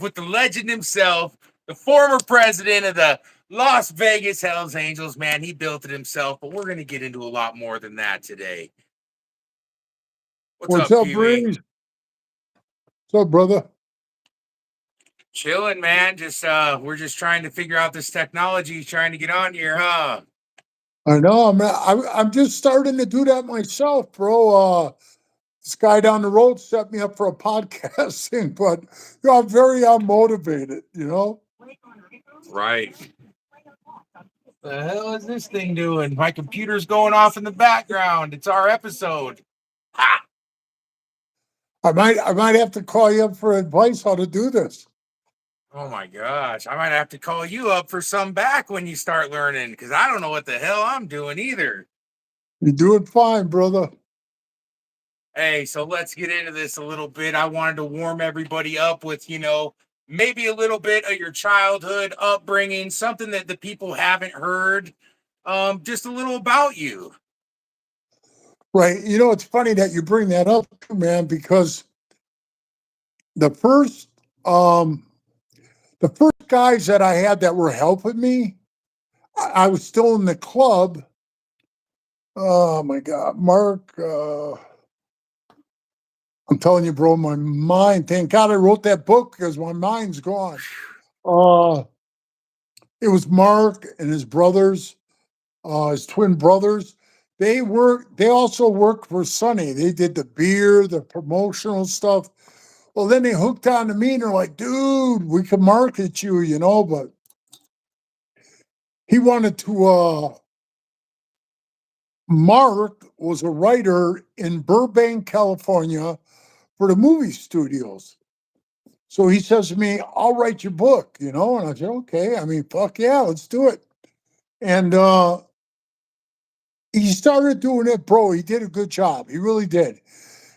with the legend himself, the former president of the Las Vegas Hells Angels. Man, he built it himself, but we're going to get into a lot more than that today. What's What's up, up, Pee Wee? Breeze? What's up, brother? Chilling, man. Just we're just trying to figure out this technology, trying to get on here, huh? I know, man. I'm just starting to do that myself, bro. This guy down the road set me up for a podcasting, but I'm very unmotivated, you know? Right. The hell is this thing doing? My computer's going off in the background. It's our episode. Ha! I might have to call you up for advice how to do this. Oh my gosh. I might have to call you up for some back when you start learning, because I don't know what the hell I'm doing either. You're doing fine, brother. Hey, so let's get into this a little bit. I wanted to warm everybody up with, maybe a little bit of your childhood upbringing, something that the people haven't heard, just a little about you. Right. You know, it's funny that you bring that up, man, because the first um the first guys that I had that were helping me, I was still in the club. Oh my God, Mark. I'm telling you, bro, my mind. Thank God I wrote that book because my mind's gone. Uh, it was Mark and his brothers, his twin brothers. They also worked for Sonny. They did the beer, the promotional stuff. Well, then they hooked on to me and they're like, dude, we can market you, but he wanted to Mark was a writer in Burbank, California for the movie studios. So he says to me, I'll write your book, and I said, okay. I mean, fuck yeah, let's do it. And he started doing it, bro. He did a good job. He really did.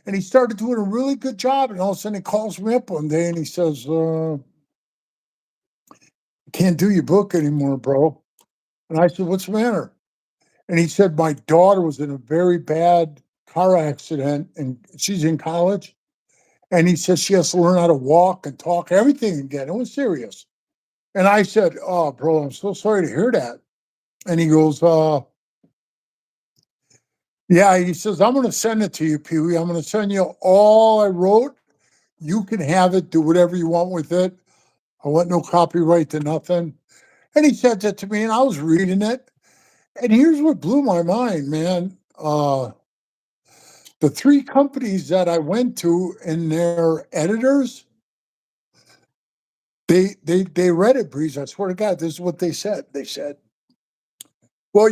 And he started doing a really good job. And all of a sudden he calls me up one day and he says, can't do your book anymore, bro. And I said, what's the matter? And he said, my daughter was in a very bad car accident and she's in college. And he says she has to learn how to walk and talk, everything again. It was serious. And I said, oh, bro, I'm so sorry to hear that. And he goes, yeah, he says, I'm going to send it to you, Pee Wee. I'm going to send you all I wrote. You can have it, do whatever you want with it. I want no copyright to nothing. And he said that to me, and I was reading it. And here's what blew my mind, man. The three companies that I went to and their editors, they read it, Breeze. I swear to God, this is what they said. They said, well,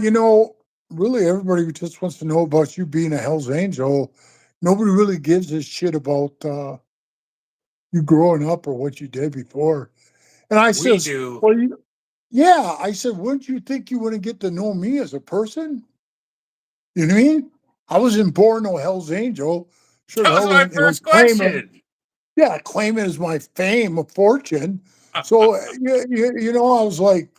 really everybody just wants to know about you being a Hell's Angel. Nobody really gives a shit about you growing up or what you did before. And I We says, do. well, yeah. I said, wouldn't you think you wouldn't get to know me as a person? You know what I mean? I wasn't born no Hell's Angel. Sure That the was hell my wouldn't, first claim it. question. Yeah, claim it as my fame, a fortune. So, I was like,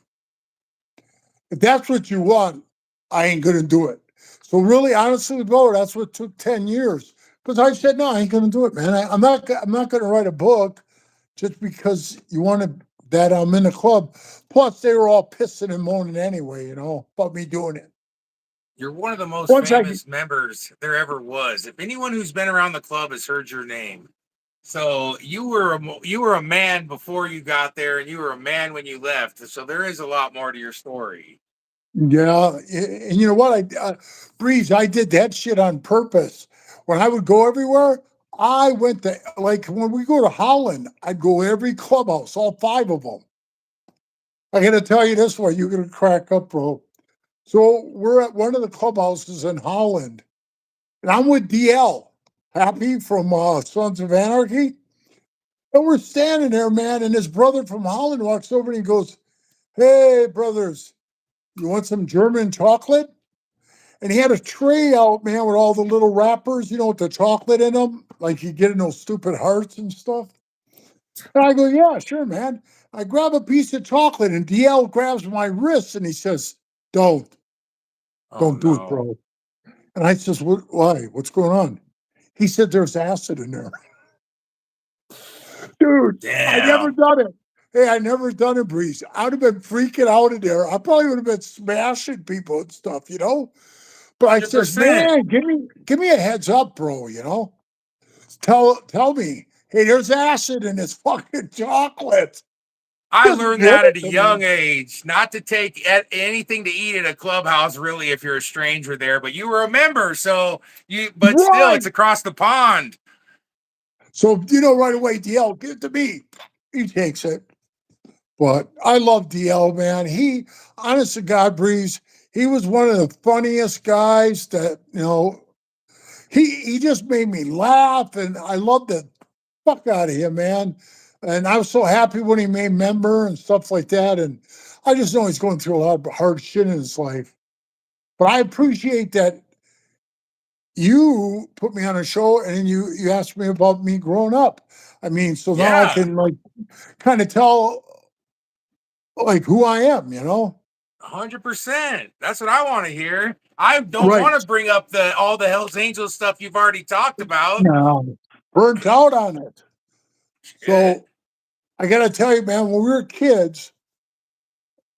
if that's what you want, I ain't gonna do it. So really, honestly, bro, that's what took 10 years. Because I said, no, I ain't gonna do it, man. I'm not gonna write a book just because you wanted that I'm in the club. Plus, they were all pissing and moaning anyway, about me doing it. You're one of the most Once I famous members there ever was. If anyone who's been around the club has heard your name. So you were a man before you got there, and you were a man when you left. So there is a lot more to your story. Yeah, and you know what? Breeze, I did that shit on purpose. When I would go everywhere, I went to, like, when we go to Holland, I'd go every clubhouse, all five of them. I got to tell you this one, you're going to crack up, bro. So we're at one of the clubhouses in Holland, and I'm with DL, Happy from Sons of Anarchy. And we're standing there, man, and his brother from Holland walks over and he goes, hey, brothers, you want some German chocolate? And he had a tray out, man, with all the little wrappers, with the chocolate in them, like you get in those stupid hearts and stuff. And I go, yeah, sure, man. I grab a piece of chocolate, and DL grabs my wrist, and he says, don't, Oh don't do it, no. bro. And I says, why? What's going on? He said, there's acid in there. Dude, I never Damn. done it. Hey, I never done it, Breeze. I would have been freaking out in there. I probably would have been smashing people and stuff, you know? But I said, 100%. man, give me a heads up, bro, you know? Tell me, hey, there's acid in this fucking chocolate. I Just learned give that it at a to me. young age, not to take anything to eat at a clubhouse, really, if you're a stranger there. But you were a member, so but still, it's Right. across the pond. So, you know, right away, DL, give it to me. He takes it. But I love DL, man. He, honest to God, Breeze, he was one of the funniest guys that, you know, he just made me laugh, and I loved the fuck out of him, man. And I was so happy when he made member and stuff like that. And I just know he's going through a lot of hard shit in his life. But I appreciate that you put me on a show and you asked me about me growing up. I mean, so now I Yeah, can like kind of tell like who I am, you know? 100%. That's what I want to hear. I don't Right. want to bring up the all the Hell's Angels stuff you've already talked about. No. Burnt out on it. Shit. So I gotta tell you, man, when we were kids,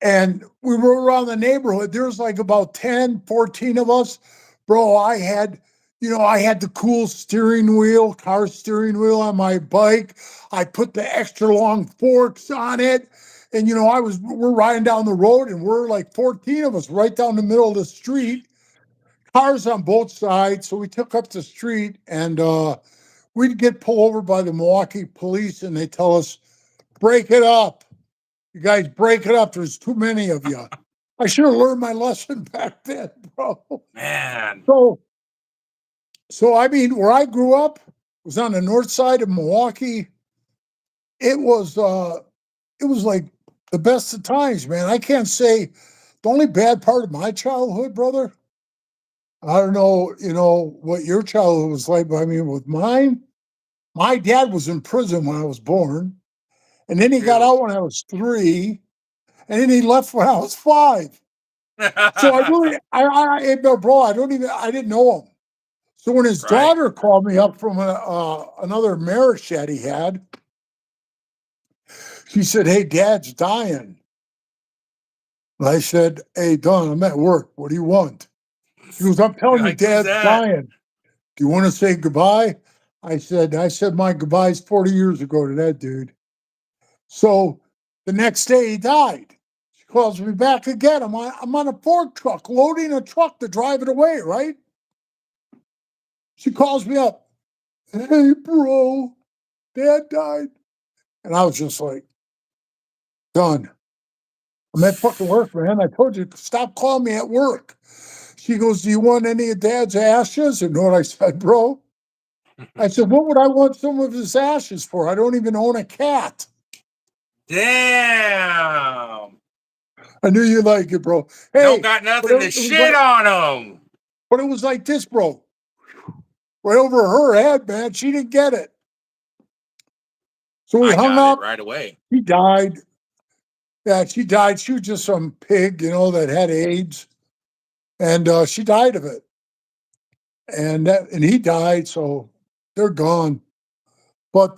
and we were around the neighborhood. There was like about 10, 14 of us. Bro, I had the cool steering wheel, car steering wheel on my bike. I put the extra long forks on it. And we're riding down the road and we're like 14 of us right down the middle of the street, cars on both sides. So we took up the street and we'd get pulled over by the Milwaukee police and they tell us, break it up. You guys break it up. There's too many of you. I should have learned my lesson back then, bro. Man. So, so I mean, where I grew up was on the north side of Milwaukee. It was, it was like the best of times, man. I can't say the only bad part of my childhood, brother. I don't know, what your childhood was like, but I mean, with mine, my dad was in prison when I was born, and then he got Shoot. out when I was 3, and then he left when I was 5. So I really, bro, I didn't know him. So when his Right. daughter called me up from another marriage that he had, she said, "Hey, Dad's dying." And I said, "Hey, Don, I'm at work. What do you want?" She goes, "I'm You're telling you, like, who's Dad's that? dying. Do you want to say goodbye?" I said my goodbyes 40 years ago to that dude. So the next day he died. She calls me back again. I'm on a fork truck, loading a truck to drive it away, right? She calls me up. Hey, bro, Dad died. And I was just like, done. I'm at fucking work, man. I told you, stop calling me at work. She goes, do you want any of Dad's ashes? And you know what I said, bro? I said, what would I want some of his ashes for? I don't even own a cat. Damn. I knew you like it, bro. Don't Hey, got but nothing to it was shit like, on them. this, bro. Right over her head, man. She didn't get it. So we I hung got it up. right away. He died. Yeah, she died. She was just some pig, that had AIDS. And she died of it. And he died, so they're gone. But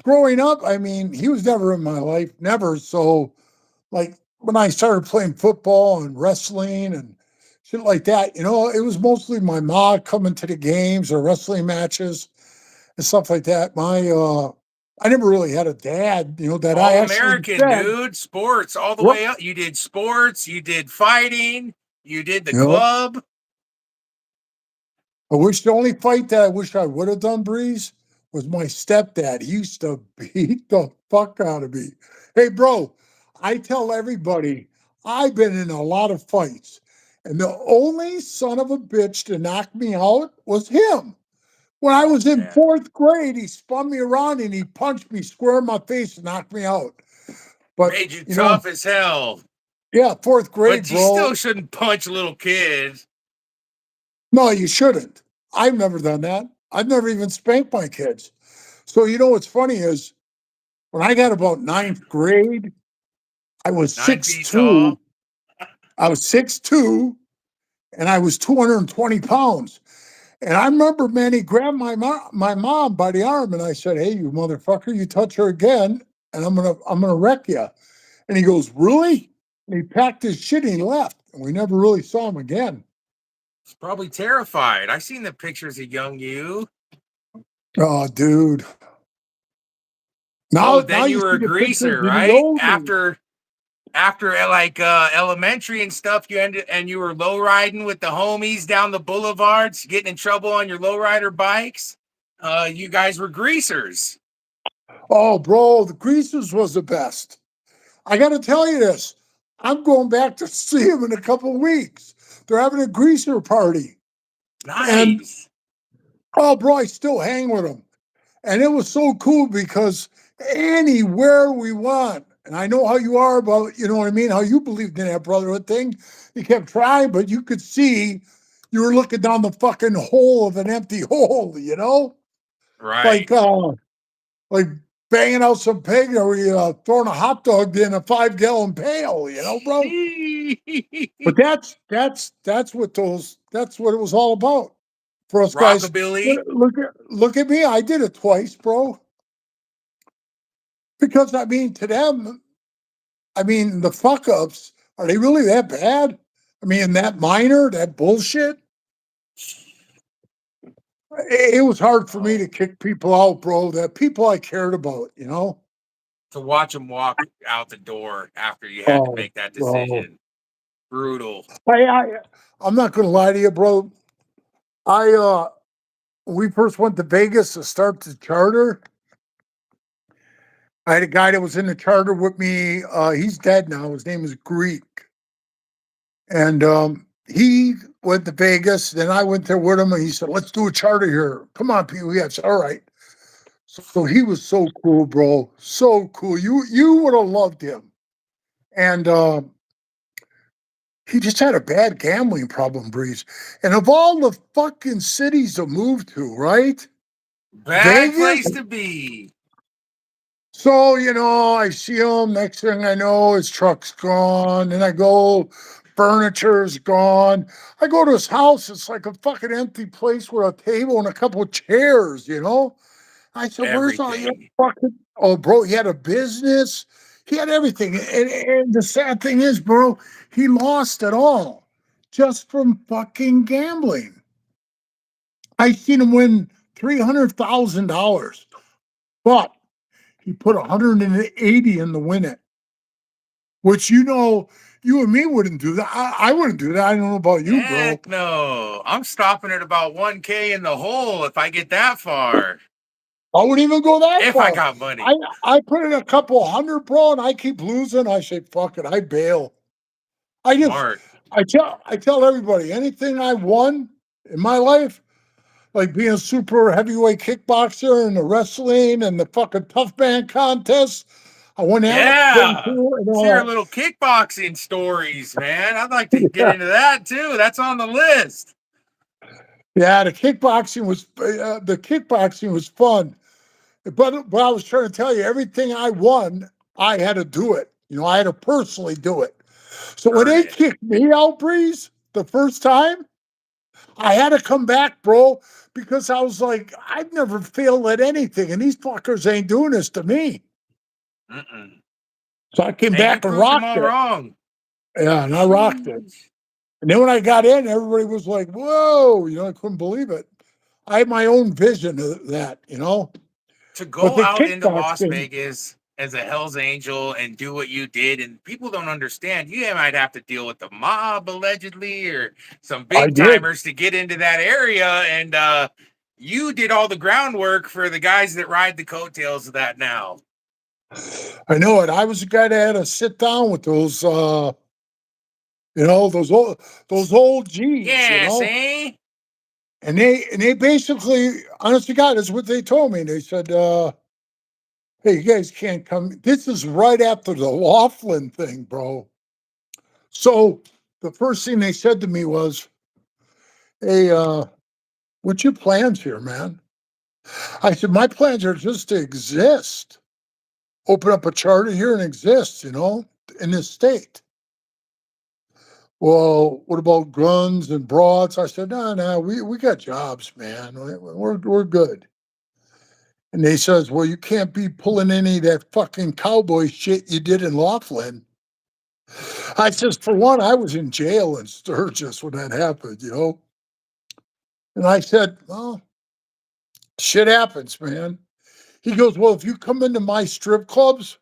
growing up, I mean, he was never in my life, never. So, like when I started playing football and wrestling and shit like that, it was mostly my mom coming to the games or wrestling matches and stuff like that. I never really had a dad, that I All actually American, said, dude. Sports all the "Yep, way up. You did sports, you did fighting, you did the you know, club. I wish the only fight that I wish I would have done, Breeze, was my stepdad. He used to beat the fuck out of me. Hey, bro, I tell everybody I've been in a lot of fights, and the only son of a bitch to knock me out was him. When I Oh was in man. fourth grade, he spun me around and he punched me square in my face and knocked me out. But, Made you tough as hell. yeah, fourth grade, But you bro. still shouldn't punch little kids. No, you shouldn't. I've never done that. I've never even spanked my kids. So what's funny is when I got about ninth grade, I was 9 feet 6'2". tall. I was 6'2", and I was 220 pounds. And I remember, man, he grabbed my mom by the arm, and I said, "Hey, you motherfucker! You touch her again, and I'm gonna wreck you." And he goes, "Really?" And he packed his shit and he left, and we never really saw him again. He's probably terrified. I seen the pictures of young you. Oh, dude! Oh, Now then you you were see a the pictures greaser, of the right? old me. After like elementary and stuff, you ended and you were low riding with the homies down the boulevards, getting in trouble on your lowrider bikes. You guys were greasers. Oh, bro, the Greasers was the best. I got to tell you this. I'm going back to see him in a couple of weeks. They're having a Greaser party, and Nice. oh, bro, I still hang with him. And it was so cool because anywhere we went, and I know how you are about, you know what I mean, how you believed in that brotherhood thing. You kept trying, but you could see you were looking down the fucking hole of an empty hole, you know? Right. Like like banging out some pig or throwing a hot dog in a 5 gallon pail, you know, bro. But that's what it was all about for us guys. Rockabilly. Look at me. I did it twice, bro. Because I mean, to them, I mean, the fuck ups, are they really that bad? I mean, that minor, that bullshit. It was hard for me Oh, to kick people out, bro. That people I cared about, you know. to watch them walk out the door after you had to Oh, make that bro. decision. Brutal. I I'm not gonna lie to you, bro. I we first went to Vegas to start the charter. I had a guy that was in the charter with me. He's dead now. His name is Greek. And he went to Vegas. Then I went there with him, and he said, "Let's do a charter here. Come on, Pee Wee." I said, "All right." So he was so cool, bro. So cool. You would have loved him. And he just had a bad gambling problem, Breeze. And of all the fucking cities to move to, right? Bad Vegas. place to be. So, I see him. Next thing I know, his truck's gone. And I go, furniture's gone. I go to his house. It's like a fucking empty place with a table and a couple of chairs, you know? I said, "Where's all your Everything. fucking?" Oh, bro, he had a business. He had everything. And the sad thing is, bro, he lost it all just from fucking gambling. I seen him win $300,000, but he put 180 in to win it, which you and me wouldn't do that. I wouldn't do that. I don't know about you, bro. Heck no. I'm stopping at about 1K in the hole if I get that far. I wouldn't even go that If I far. got I money. I put in a couple hundred, bro, and I keep losing. I say, fuck it, I bail. I just Smart. I tell everybody anything I won in my life, like being a super heavyweight kickboxer and the wrestling and the fucking tough man contest. I won that thing Yeah. too, and See all your that. little kickboxing stories, man. I'd like to get into that too. That's on the list. Yeah, the kickboxing was fun, but I was trying to tell you everything I won, I had to do it. I had to personally do it. So when Earn they it. kicked me out, Breeze, the first time, I had to come back, bro, because I was like, I've never failed at anything, and these fuckers ain't doing this to me. Mm-mm. So I came And you back and proved them rocked all it. wrong. Yeah, and I rocked it. Sheesh. And then when I got in, everybody was like, "Whoa!" I couldn't believe it. I had my own vision of that. To But go the out into Las kickboxing, Vegas as a Hell's Angel and do what you did, and people don't understand. You might have to deal with the mob allegedly or some I big did. timers to get into that area, and you did all the groundwork for the guys that ride the coattails of that now. I know it. I was the guy that had to sit down with those, those old G's, Yeah, see? and they basically, honest to God, is what they told me. They said, "Hey, you guys can't come." This is right after the Laughlin thing, bro. So the first thing they said to me was, "Hey, what's your plans here, man?" I said, "My plans are just to exist, open up a charter here and exist, in this state." Well, what about guns and broads? I said, no, no, we got jobs, man. We're good. And they says, well, you can't be pulling any of that fucking cowboy shit you did in Laughlin. I says, for one, I was in jail in Sturgis when that happened, you know? And I said, well, shit happens, man. He goes, well, if you come into my strip clubs,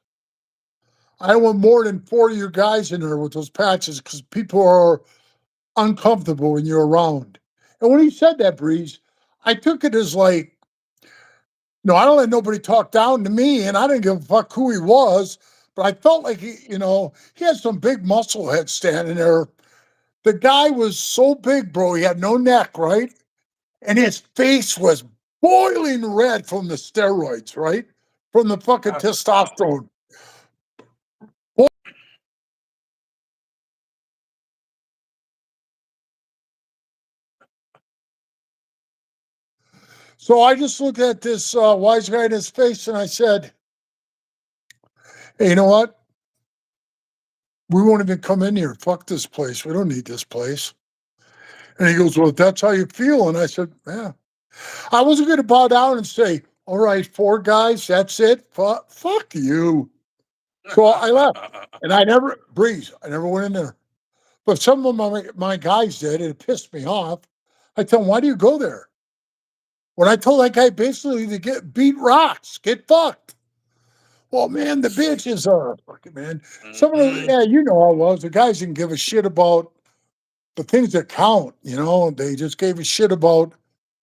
I don't want more than 4 of your guys in there with those patches because people are uncomfortable when you're around. And when he said that, Breeze, I took it as like, no, I don't let nobody talk down to me, and I didn't give a fuck who he was. But I felt like he had some big muscle head standing there. The guy was so big, bro. He had no neck, right? And his face was boiling red from the steroids, right? From the fucking testosterone. So I just looked at this wise guy in his face and I said, hey, you know what? We won't even come in here. Fuck this place. We don't need this place. And he goes, well, if that's how you feel. And I said, yeah. I wasn't going to bow down and say, all right, 4 guys, that's it. Fuck you. So I left. And I never, Breeze, I never went in there. But some of my guys did, and it pissed me off. I tell them, why do you go there? When I told that guy basically to get beat rocks, get fucked. Well, man, the bitches are fucking man. Some of the, Mm-hmm. yeah, you know how it was. The guys didn't give a shit about the things that count, you know. They just gave a shit about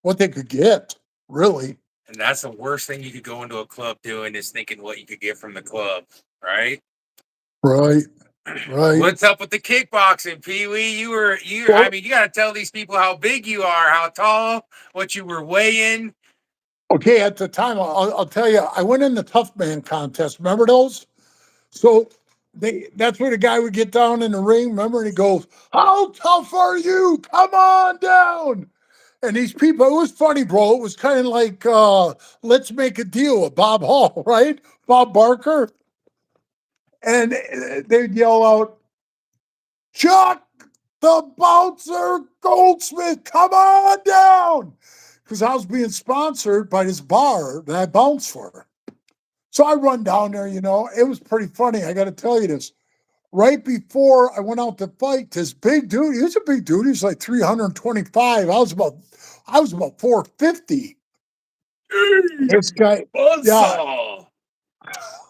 what they could get, really. And that's the worst thing you could go into a club doing is thinking what you could get from the club, right? Right, right. What's up with the kickboxing, Pee Wee? I Well, mean, you got to tell these people how big you are, how tall, what you were weighing. okay, at the time, I'll tell you, I went in the tough man contest. Remember those? So that's where the guy would get down in the ring, remember, and he goes, how tough are you? Come on down. And these people, it was funny, bro. It was kind of like Let's Make a Deal with Bob Hall, right? Bob Barker. And they'd yell out, Chuck the bouncer Goldsmith, come on down. Because I was being sponsored by this bar that I bounced for. So I run down there, it was pretty funny. I got to tell you this. Right before I went out to fight, this big dude, he was a big dude. He was like 325. I was about 450. This guy, yeah, Buzzsaw.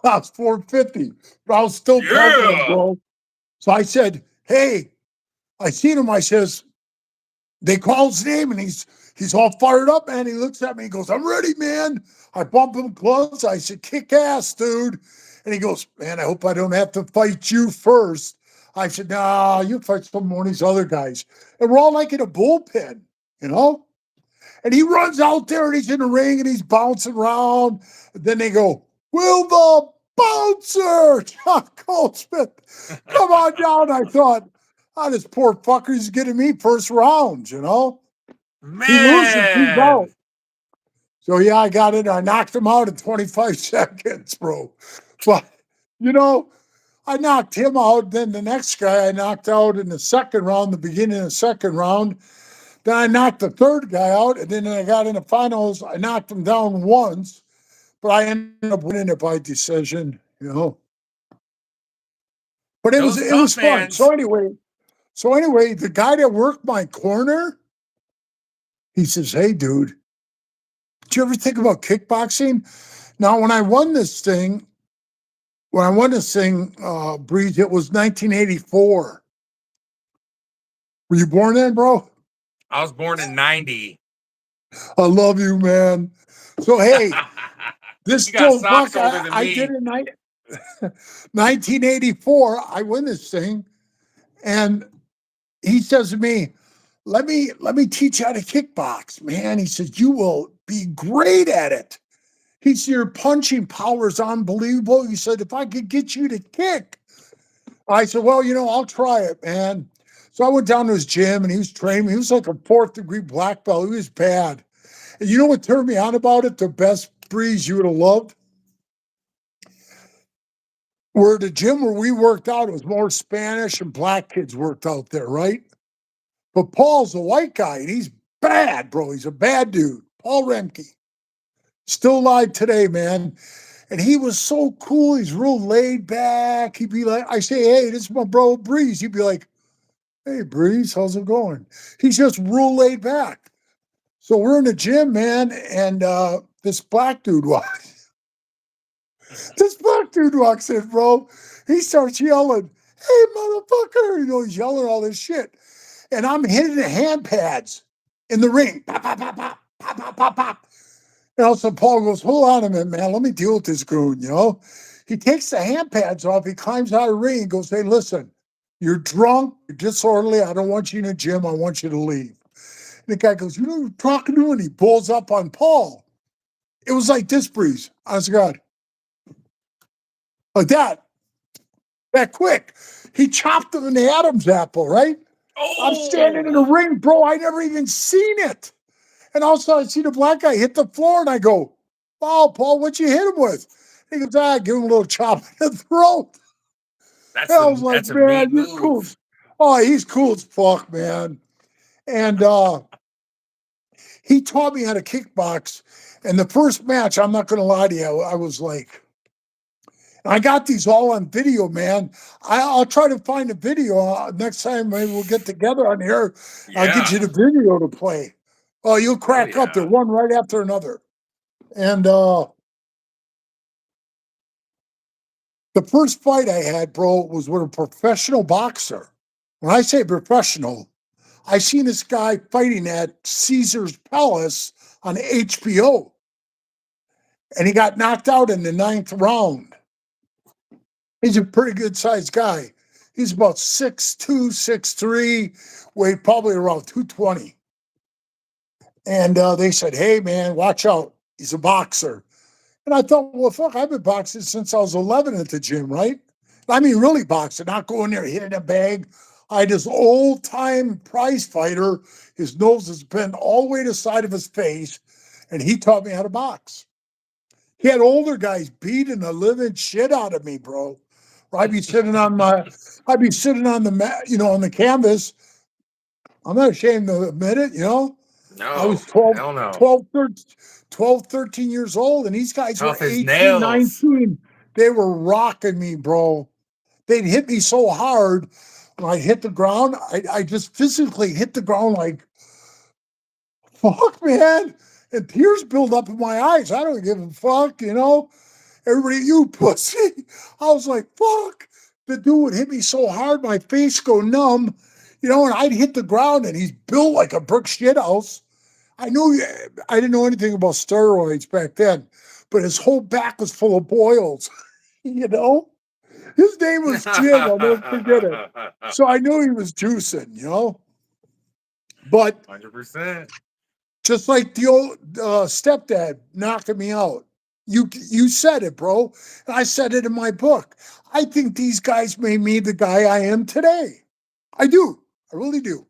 I was 450, but I was still pelting him, Yeah. bro. So I said, hey, I seen him. I says, they call his name and he's all fired up, man. He looks at me, he goes, I'm ready, man. I bump him gloves. I said, kick ass, dude. And he goes, man, I hope I don't have to fight you first. I said, nah, you fight some of these other guys. And we're all like in a bullpen, you know? And he runs out there and he's in the ring and he's bouncing around. And then they go, will the bouncer, John Goldsmith, come on down. I thought, this poor fucker, he's getting me first round, you know? He loses, he's out. Man. So yeah, I got it. I knocked him out in 25 seconds, bro. But you know, I knocked him out. Then the next guy I knocked out in the second round, the beginning of the second round. Then I knocked the third guy out, and then I got in the finals. I knocked him down once, but I ended up winning it by decision, But it was Those it tough was fun. So mans. anyway, the guy that worked my corner, he says, "Hey, dude, did you ever think about kickboxing?" Now, when I won this thing, Breeze, it was 1984. Were you born then, bro? I was born in 90. I love you, man. So hey, this You got still fuck. socks older I, than I did me. it in 1984. I win this thing, and he says to me, "Let me teach you how to kickbox, man." He says, "You will be great at it." He said, "Your punching power is unbelievable." He said, "If I could get you to kick." I said, well, I'll try it, man. So I went down to his gym and he was training me. He was like a 4th-degree black belt. He was bad. And you know what turned me on about it? The best, Breeze, you would have loved? Where the gym where we worked out, it was more Spanish and black kids worked out there, right? But Paul's a white guy and he's bad, bro. He's a bad dude. Paul Remke. Still alive today, man. And he was so cool. He's real laid back. He'd be like, I say, hey, this is my bro Breeze. He'd be like, hey, Breeze, how's it going? He's just real laid back. So we're in the gym, man, and this black dude walks. This black dude walks in, bro. He starts yelling, "Hey, motherfucker!" You know, he's yelling all this shit, and I'm hitting the hand pads in the ring. Pop, pop, pop, pop, pop, pop, pop, pop. And also Paul goes, "Hold on a minute, man. Let me deal with this goon." You know, he takes the hand pads off. He climbs out of the ring and goes, "Hey, listen, you're drunk. You're disorderly. I don't want you in the gym. I want you to leave." The guy goes, "You know what you're talking to?" And he pulls up on Paul. It was like this, Breeze. Honest to God. Like that quick. He chopped him in the Adam's apple, right? I'm standing in the Oh, ring, bro. I never even seen it. And all of a sudden, I see the black guy hit the floor, and I go, "Wow, Paul, what you hit him with?" He goes, give him a little chop in the throat. And I was like, that's a "Man, mean you're cool." move. Oh, he's cool as fuck, man. And he taught me how to kickbox. And the first match, I'm not going to lie to you, I was like, I got these all on video, man. I'll try to find a video next time. Maybe we'll get together on here. I'll get Yeah. you the video to play. Oh, you'll Hell crack up. They're yeah. one right after another. And the first fight I had, bro, was with a professional boxer. When I say professional, I seen this guy fighting at Caesar's Palace on HBO, and he got knocked out in the ninth round. He's a pretty good sized guy. He's about 6'2", 6'3", weighed probably around 220. And they said, "Hey, man, watch out. He's a boxer." And I thought, well, fuck, I've been boxing since I was 11 at the gym, right? I mean, really boxing, not going there hitting a bag. I had this old time prize fighter. His nose is bent all the way to the side of his face, and he taught me how to box. He had older guys beating the living shit out of me, bro. I'd be sitting on I'd be sitting on the mat, on the canvas. I'm not ashamed to admit it, I No, was 12, hell no. 12, 13, 12, 13 years old, and these guys were Tough as 18, nails. 19. They were rocking me, bro. They'd hit me so hard when I hit the ground. I just physically hit the ground like, fuck, man. And tears build up in my eyes. I don't give a fuck. Everybody, you pussy. I was like, fuck. The dude would hit me so hard, my face go numb, and I'd hit the ground and he's built like a brick shit house. I didn't know anything about steroids back then, but his whole back was full of boils, you know? His name was Jim. I'll never forget it. So I knew he was juicing. But 100%. just like the old stepdad knocking me out. You said it, bro. And I said it in my book. I think these guys made me the guy I am today. I do. I really do.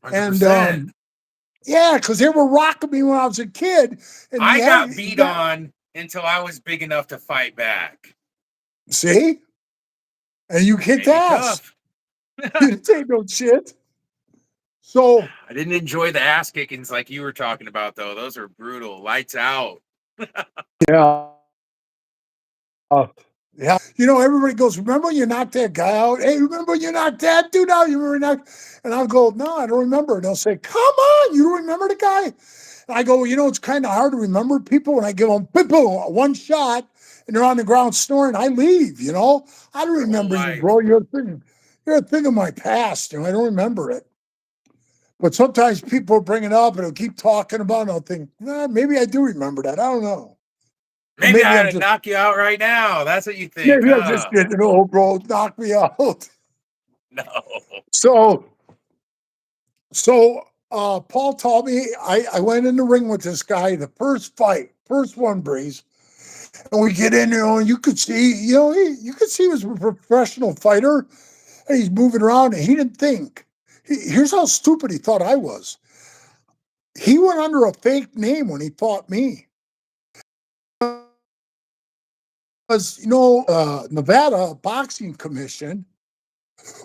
And 100%. yeah, because they were rocking me when I was a kid. And I got you beat got on until I was big enough to fight back. see, and you kicked Made me ass. tough. You didn't take no shit. So I didn't enjoy the ass kickings like you were talking about, though. Those are brutal. Lights out. yeah. Yeah. Everybody goes, "Remember when you knocked that guy out? Hey, remember when you knocked that dude out? You remember knocked?" And I'll go, "No, I don't remember." And they'll say, "Come on, you don't remember the guy?" And I go, "Well, it's kind of hard to remember people when I give them boom, boom, one shot and they're on the ground snoring. I leave. I don't Your whole remember you, life. bro. You're a thing of my past. I don't remember it. But sometimes people bring it up and they'll keep talking about it. And I'll think, maybe I do remember that. I don't know. Or Maybe maybe I I'm ought to just knock you out right now. That's what you think, maybe I just huh? didn't know, bro. Knock me out. No. So Paul taught me. I went in the ring with this guy, the first fight, first one, Breeze. And we get in, and you could see, you could see he was a professional fighter, and he's moving around, and he didn't think. Here's how stupid he thought I was. He went under a fake name when he fought me. because Nevada Boxing Commission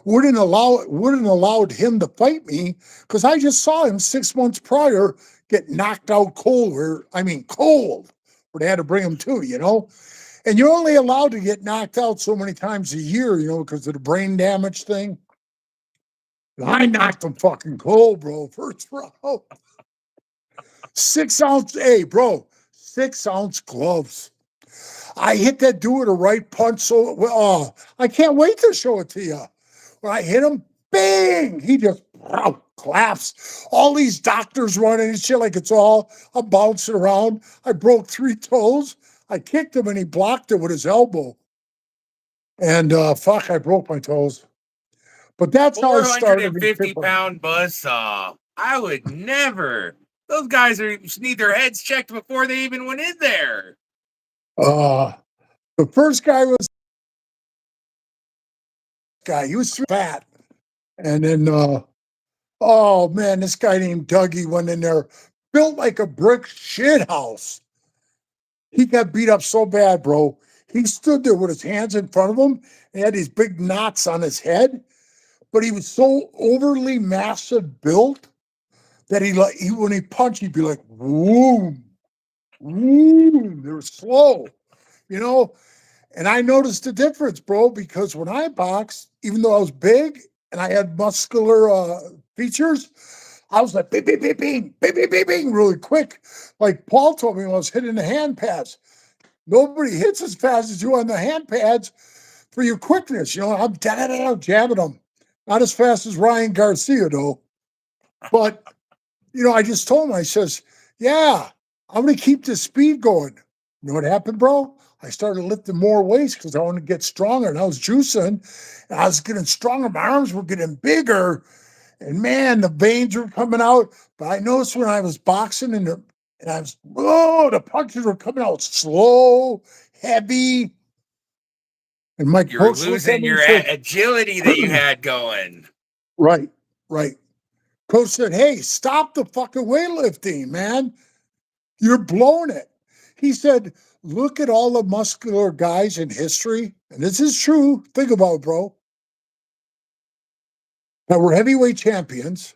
wouldn't allowed him to fight me because I just saw him 6 months prior get knocked out cold, cold, where they had to bring him to, And you're only allowed to get knocked out so many times a year, because of the brain damage thing. And I knocked him fucking cold, bro. First round. 6 ounce, hey, bro, 6 ounce gloves. I hit that dude with a right punch. So, I can't wait to show it to you. When I hit him, bang, he just collapsed. All these doctors running and shit like I'm bouncing around. I broke 3 toes. I kicked him and he blocked it with his elbow. And I broke my toes. But that's how I started in 450-pound buzzsaw. I would never. Those guys need their heads checked before they even went in there. The first guy was he was fat. And then oh man, this guy named Dougie went in there, built like a brick shit house. He got beat up so bad, bro. He stood there with his hands in front of him and had these big knots on his head, but he was so overly massive built that when he punched, he'd be like, whoom, whoom. They were slow, you know. And I noticed the difference, bro, because when I boxed, even though I was big and I had muscular features, I was like, bing, bing, bing, bing, bing, bing, bing, bing, really quick. Like Paul told me when I was hitting the hand pads. Nobody hits as fast as you on the hand pads for your quickness. I'm jabbing them. Not as fast as Ryan Garcia, though. But, I just told him, I says, yeah, I'm going to keep the speed going. You know what happened, bro? I started lifting more weights because I wanted to get stronger. And I was juicing. And I was getting stronger. My arms were getting bigger. And man, the veins were coming out. But I noticed when I was boxing and the punches were coming out slow, heavy. And my You're coach looked at losing me and your said, agility that you had going. right, right. Coach said, hey, stop the fucking weightlifting, man. You're blowing it. He said, look at all the muscular guys in history. And this is true. Think about it, bro. That were heavyweight champions.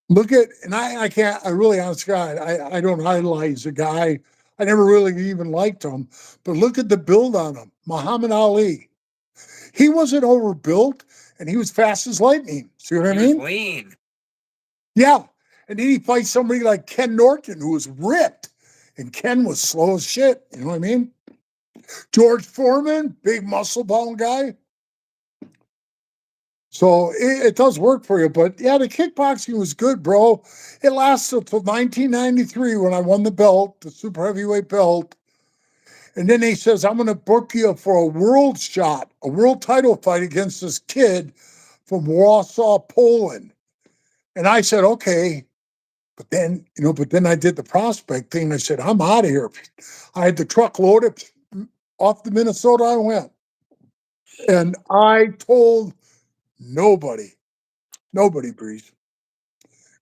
Look at, and I can't, I really, honest God, I don't idolize the guy. I never really even liked him. But look at the build on him. Muhammad Ali. He wasn't overbuilt and he was fast as lightning. See what I He was mean? lean. Yeah. And then he fights somebody like Ken Norton, who was ripped. And Ken was slow as shit. You know what I mean? George Foreman, big muscle bound guy. So it does work for you. But yeah, the kickboxing was good, bro. It lasted until 1993 when I won the belt, the super heavyweight belt. And then he says, I'm going to book you for a world shot, a world title fight against this kid from Warsaw, Poland. And I said, okay. But then I did the prospect thing. I said, I'm out of here. I had the truck loaded off to Minnesota. I went. And I told nobody, Breeze.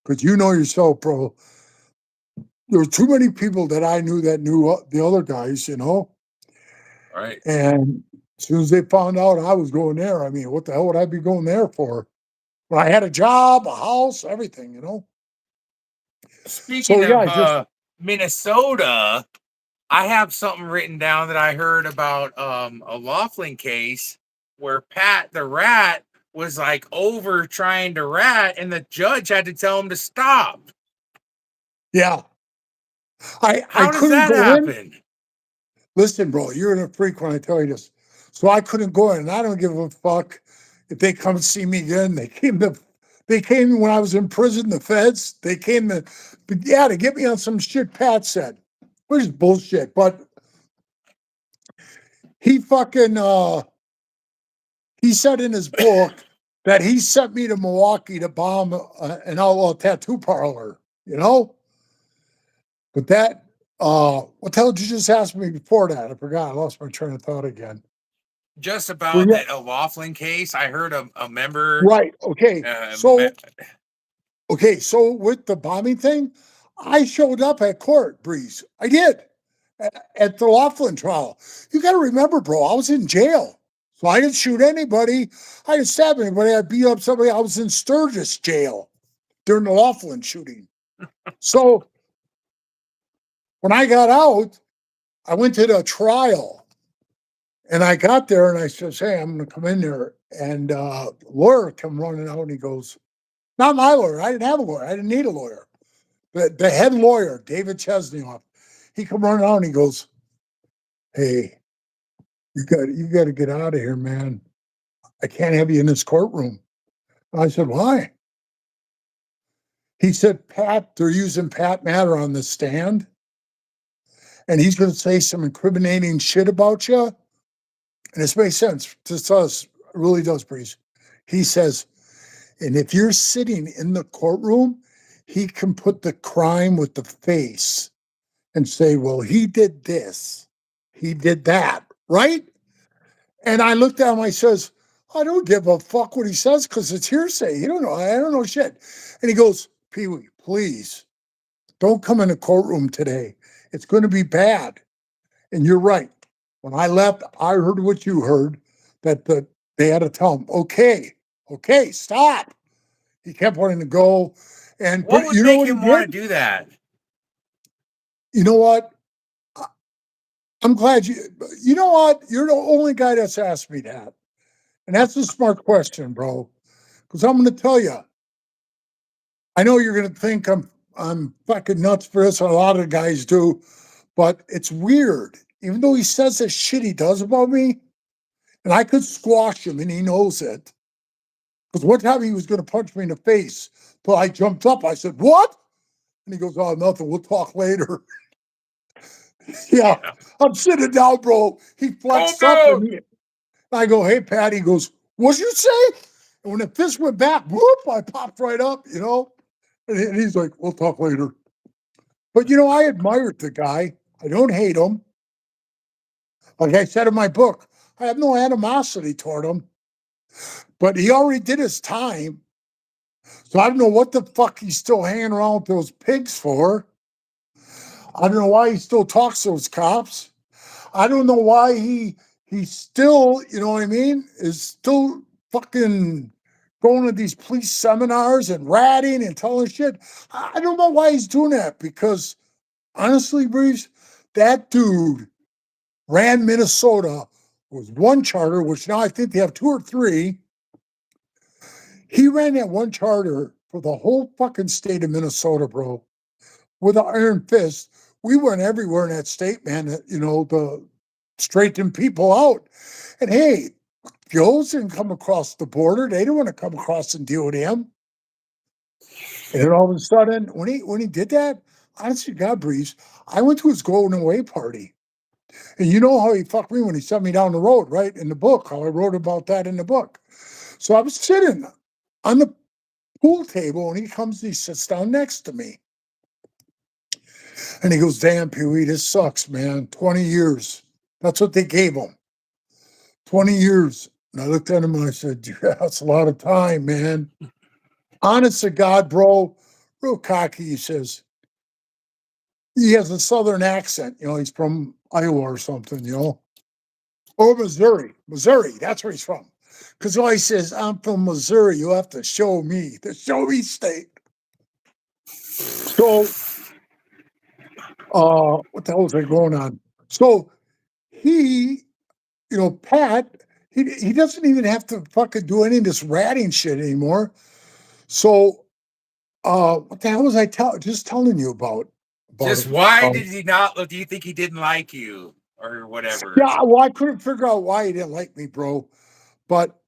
Because you know yourself, bro. There were too many people that I knew that knew the other guys, All right. And as soon as they found out I was going there, I mean, what the hell would I be going there for? When I had a job, a house, everything. So Speaking yeah, of I just Minnesota, I have something written down that I heard about a Laughlin case where Pat the Rat was like over trying to rat and the judge had to tell him to stop. yeah. I How does couldn't that go in. happen? Listen, bro, you're in a freak when I tell you this. So I couldn't go in, and I don't give a fuck if they come see me again. They came when I was in prison, the feds, they came to get me on some shit Pat said, which is bullshit. But he fucking he said in his book that he sent me to Milwaukee to bomb an outlaw tattoo parlor, you know? But what the hell did you just ask me before that? I forgot. I lost my train of thought again. Just Well, about yeah, that Laughlin case, I heard a member. right. Okay. Uh, me- So with the bombing thing, I showed up at court, Breeze. I did. at the Laughlin trial. You got to remember, bro, I was in jail. So I didn't shoot anybody. I didn't stab anybody. I beat up somebody. I was in Sturgis jail during the Laughlin shooting. So when I got out, I went to the trial and I got there and I says, hey, I'm going to come in there. And lawyer come running out and he goes, not my lawyer. I didn't have a lawyer. I didn't need a lawyer. The head lawyer, David Chesnioff, he come running out and he goes, hey, you got to get out of here, man. I can't have you in this courtroom. I said, why? He said, Pat, they're using Pat Matter on the stand, and he's going to say some incriminating shit about you. And this makes sense to us. It really does, Breeze. He says, and if you're sitting in the courtroom, he can put the crime with the face and say, well, he did this, he did that, right? And I looked at him, I says, I don't give a fuck what he says because it's hearsay. You don't know, I don't know shit. And he goes, Pee Wee, please don't come in the courtroom today. It's going to be bad. And you're right. When I left, I heard what you heard, that they had to tell him, okay, stop. He kept wanting to go. And What would you know make what he him want did? to do that? You know what? I'm glad you know what? You're the only guy that's asked me that. And that's a smart question, bro. Because I'm going to tell you, I know you're going to think I'm fucking nuts for this, and a lot of guys do, but it's weird. Even though he says the shit he does about me, and I could squash him, and he knows it. Because one time he was going to punch me in the face, but I jumped up. I said, "What?" And he goes, "Oh, nothing. We'll talk later." Yeah, Yeah. I'm sitting down, bro. He Calm flexed up, and down. I go, "Hey, Pat." He goes, "What'd you say?" And when the fist went back, whoop! I popped right up, you know. And he's like, "We'll talk later." But I admired the guy. I don't hate him. Like I said in my book, I have no animosity toward him. But he already did his time. So I don't know what the fuck he's still hanging around with those pigs for. I don't know why he still talks to those cops. I don't know why he still, you know what I mean, is still fucking going to these police seminars and ratting and telling shit. I don't know why he's doing that because honestly, Breeze, that dude ran Minnesota with one charter, which now I think they have two or three. He ran that one charter for the whole fucking state of Minnesota, bro, with an iron fist. We went everywhere in that state, man, the straighten people out. And hey, Joes didn't come across the border. They didn't want to come across and deal with him. And then all of a sudden, when he did that, honestly, God, Breeze, I went to his going away party. And you know how he fucked me when he sent me down the road, right? In the book, how I wrote about that in the book. So I was sitting on the pool table and he comes and he sits down next to me. And he goes, damn, Pee Wee, this sucks, man. 20 years. That's what they gave him. 20 years. And I looked at him and I said, yeah, that's a lot of time, man. Honest to God, bro, real cocky, he says. He has a southern accent. He's from Iowa or something. Or Missouri. Missouri, that's where he's from. Because he says, I'm from Missouri. You have to show me, the show me state. So, what the hell was I going on? So he, Pat, he doesn't even have to fucking do any of this ratting shit anymore. So, what the hell was I just telling you about Just him? why did he not? Do you think he didn't like you or whatever? Yeah, well, I couldn't figure out why he didn't like me, bro. But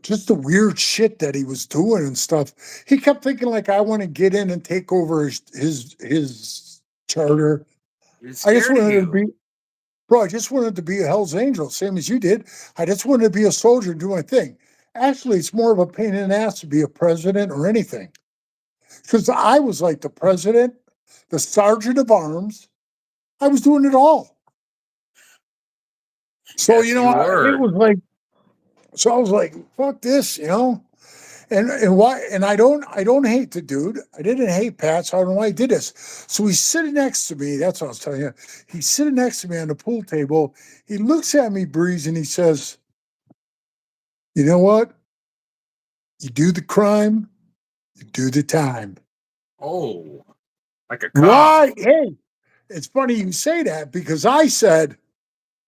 just the weird shit that he was doing and stuff. He kept thinking like I want to get in and take over his charter. He's I just scared of wanted to you. be bro, I just wanted to be a Hell's Angel, same as you did. I just wanted to be a soldier and do my thing. Actually, it's more of a pain in the ass to be a president or anything. Because I was like the president, the sergeant of arms. I was doing it all. So, Yes, you it were. was like, so I was like, fuck this. And why? And I don't hate the dude. I didn't hate Pat, so I don't know why he did this. So he's sitting next to me. That's what I was telling you. He's sitting next to me on the pool table. He looks at me, Breeze, and he says, "You know what? You do the crime, you do the time." Oh, like a cop. Right? Hey, it's funny you say that because I said,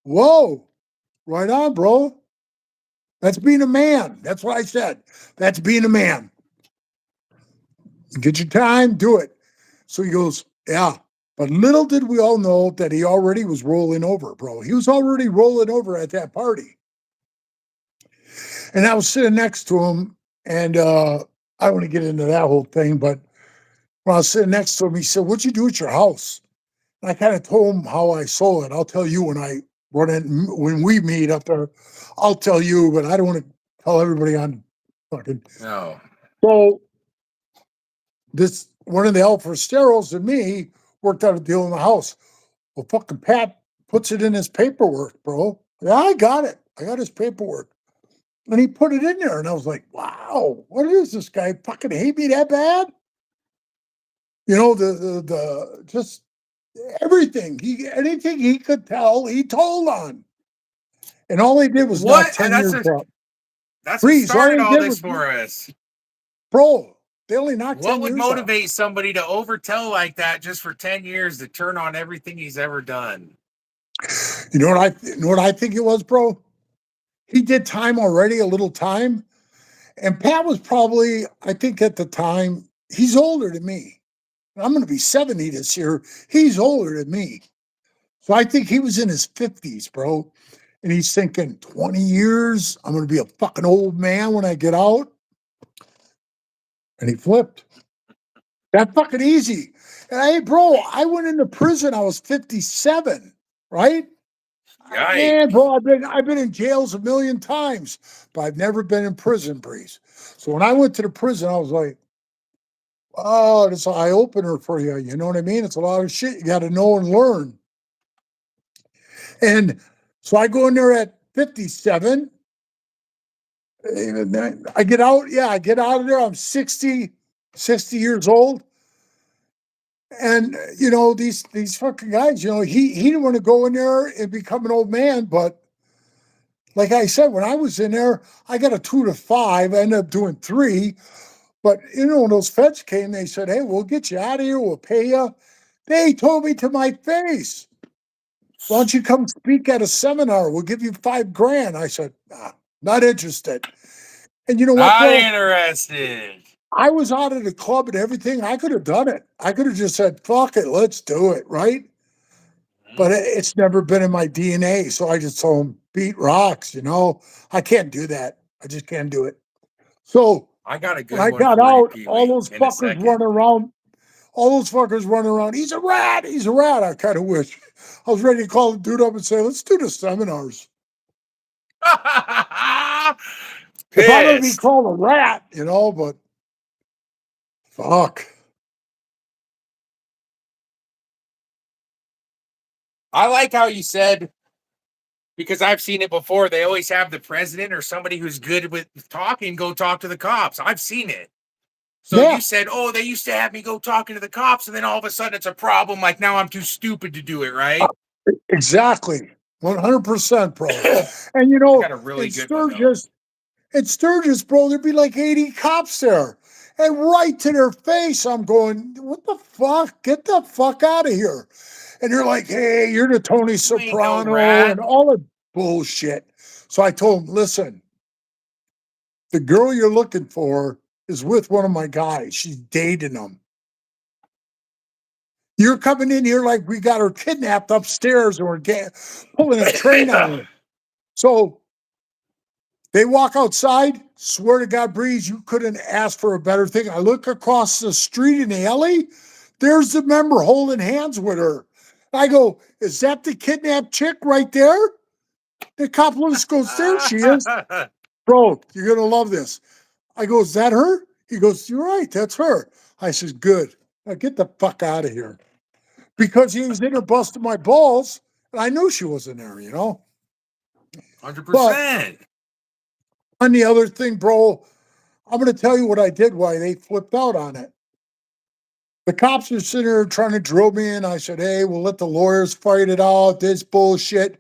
"Whoa, right on, bro. That's being a man." That's what I said. That's being a man. Get your time, do it. So he goes, "Yeah." But little did we all know that he already was rolling over, bro. He was already rolling over at that party. And I was sitting next to him, and I don't want to get into that whole thing, but when I was sitting next to him, he said, "What'd you do at your house?" And I kind of told him how I sold it. I'll tell you when I run in, when we meet up there, I'll tell you, but I don't want to tell everybody on fucking. No. So this one of the Alpha Steros and me worked out a deal in the house. Well, fucking Pat puts it in his paperwork, bro. Yeah, I got it. I got his paperwork. And he put it in there. And I was like, wow, what is this guy? Fucking hate me that bad? You know, the just everything. Anything he could tell, he told on. And all he did was What? not 10 years up. That's what Freeze, all started he all did this was, for us. bro, they only knocked What 10 would years off. motivate somebody to overtell like that just for 10 years to turn on everything he's ever done? You know what I think it was, bro? He did time already, a little time. And Pat was probably, I think at the time, he's older than me. I'm going to be 70 this year. He's older than me. So I think he was in his 50s, bro. And he's thinking 20 years, I'm going to be a fucking old man when I get out. And he flipped. That fucking easy. And hey, bro, I went into prison. I was 57, right? Man, Yikes. bro, I've been in jails a million times, but I've never been in prison, Breeze. So when I went to the prison, I was like, oh, it's an eye opener for you. You know what I mean? It's a lot of shit you got to know and learn. And so I go in there at 57. I get out. Yeah, I get out of there. I'm 60 years old. And these fucking guys, he didn't want to go in there and become an old man. But like I said, when I was in there, I got a 2 to 5. I ended up doing 3. But when those feds came, they said, "Hey, we'll get you out of here. We'll pay you." They told me to my face, "Why don't you come speak at a seminar? We'll give you 5 grand." I said, nah, not interested. And you know what, Not bro? interested. I was out of the club and everything. I could have done it. I could have just said, "Fuck it, let's do it," right? But it's never been in my DNA. So I just told him, beat rocks. I can't do that. I just can't do it. So I got a when good I one got for you, out, Pee all Wee, those in a fuckers second. running around. All those fuckers running around. He's a rat. He's a rat. I kind of wish. I was ready to call the dude up and say, let's do the seminars. If I'm going to be Pissed. called a rat, but fuck. I like how you said, because I've seen it before, they always have the president or somebody who's good with talking go talk to the cops. I've seen it. So you Yeah, said, oh, they used to have me go talking to the cops, and then all of a sudden it's a problem. Like now I'm too stupid to do it, uh, right? exactly. 100%, bro. And I got a really in good one, though. Sturgis, bro, there'd be like 80 cops there. And right to their face, I'm going, what the fuck? Get the fuck out of here. And you're like, hey, you're the Tony You ain't no Soprano rat. and all the bullshit. So I told him, listen, the girl you're looking for is with one of my guys. She's dating him. You're coming in here like we got her kidnapped upstairs and we're pulling a train on her. So they walk outside. Swear to God, Breeze, you couldn't ask for a better thing. I look across the street in the alley. There's the member holding hands with her. I go, is that the kidnapped chick right there? The cop looks, goes, there she is. Bro, you're going to love this. I go, is that her? He goes, you're right, that's her. I says, good. Now get the fuck out of here. Because he was in there busting my balls, and I knew she wasn't there. But 100%. on the other thing, bro, I'm going to tell you what I did, why they flipped out on it. The cops are sitting there trying to drill me in. I said, hey, we'll let the lawyers fight it out, this bullshit.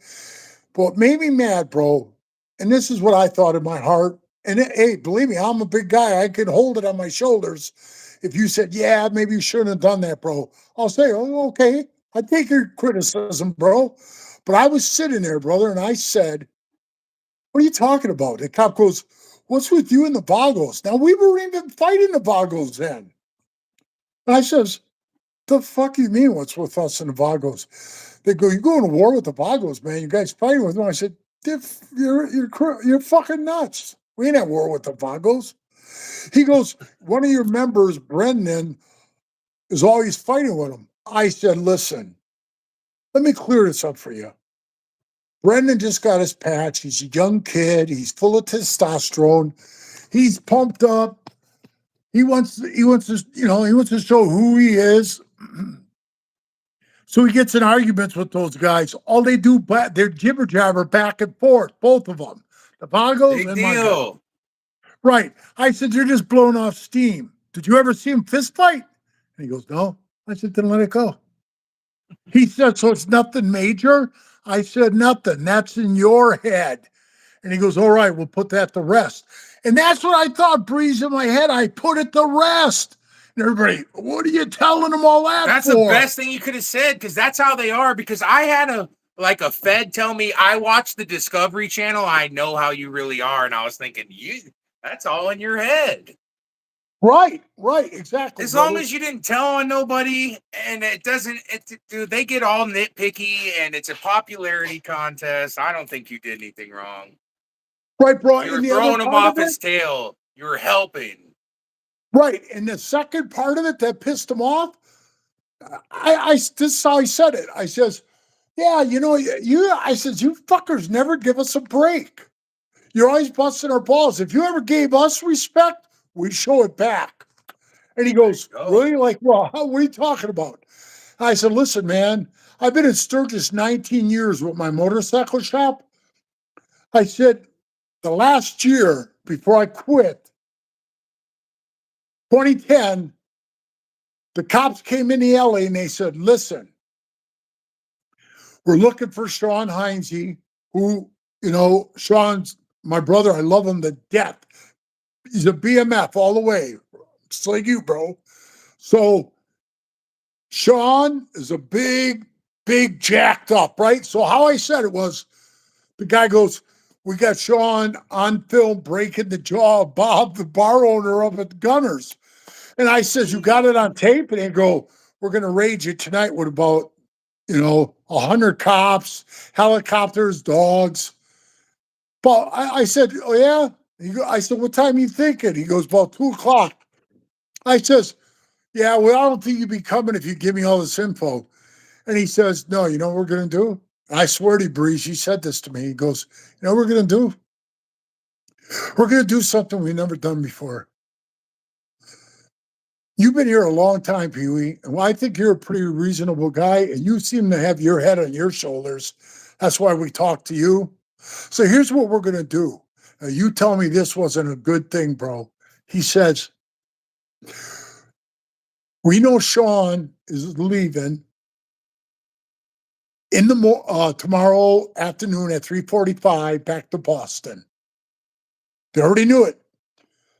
But what made me mad, bro, and this is what I thought in my heart. And hey, believe me, I'm a big guy. I can hold it on my shoulders. If you said, yeah, maybe you shouldn't have done that, bro, I'll say, oh, okay. I take your criticism, bro. But I was sitting there, brother, and I said, what are you talking about? The cop goes, what's with you and the Vagos? Now, we weren't even fighting the Vagos then. And I says, the fuck you mean what's with us and the Vagos? They go, you're going to war with the Vagos, man. You guys fighting with them. I said, you're fucking nuts. We ain't at war with the Vagos. He goes, one of your members, Brendan, is always fighting with him. I said, listen, let me clear this up for you. Brendan just got his patch. He's a young kid. He's full of testosterone. He's pumped up. He wants to show who he is. So he gets in arguments with those guys. All they do, they're jibber jabber back and forth, both of them, the Vagos Big and my guy. deal. Right. I said, you're just blowing off steam. Did you ever see him fist fight? And he goes, no. I said, then let it go. He said, so it's nothing major? I said, nothing. That's in your head. And he goes, all right, we'll put that to rest. And that's what I thought, Breeze, in my head. I put it to rest. And everybody, what are you telling them all that That's for? the best thing you could have said, because that's how they are. Because I had a Fed tell me, I watched the Discovery Channel. I know how you really are. And I was thinking, that's all in your head. Right, exactly. As long as you didn't tell on nobody, and dude, they get all nitpicky, and it's a popularity contest. I don't think you did anything wrong. Right, bro. You were And the other throwing him part of off it, his tail. You were helping. right. And the second part of it that pissed him off, this is how I said it. I says, yeah, I says, you fuckers never give us a break. You're always busting our balls. If you ever gave us respect, we show it back. And he goes, really? Like, well, what are you talking about? I said, listen, man, I've been in Sturgis 19 years with my motorcycle shop. I said, the last year before I quit, 2010, the cops came in the LA and they said, listen, we're looking for Sean Heinze, who, Sean's my brother. I love him to death. He's a BMF all the way. Just like you, bro. So Sean is a big jacked up, right? So how I said it was, the guy goes, we got Sean on film breaking the jaw of Bob, the bar owner up at Gunners. And I says, you got it on tape? And they go, we're going to raid you tonight with about, 100 cops, helicopters, dogs. But I said, oh, yeah? I said, what time are you thinking? He goes, about 2:00. I says, yeah, well, I don't think you'd be coming if you give me all this info. And he says, no, you know what we're going to do? I swear to you, Breeze, he said this to me. He goes, you know what we're going to do? We're going to do something we've never done before. You've been here a long time, Pee Wee, and I think you're a pretty reasonable guy, and you seem to have your head on your shoulders. That's why we talked to you. So here's what we're going to do. You tell me this wasn't a good thing, bro. He says, we know Sean is leaving in the tomorrow afternoon at 3:45 back to Boston. They already knew it.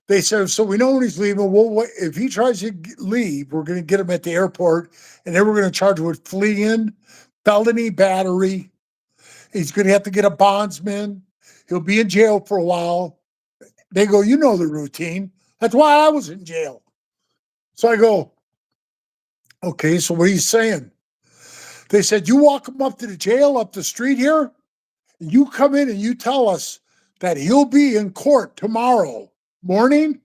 They said, so we know when he's leaving. Well, if he tries to leave, we're going to get him at the airport, and then we're going to charge him with fleeing, felony battery. He's going to have to get a bondsman. He'll be in jail for a while. They go, you know the routine. That's why I was in jail. So I go, okay, so what are you saying? They said, you walk him up to the jail up the street here, and you come in and you tell us that he'll be in court tomorrow morning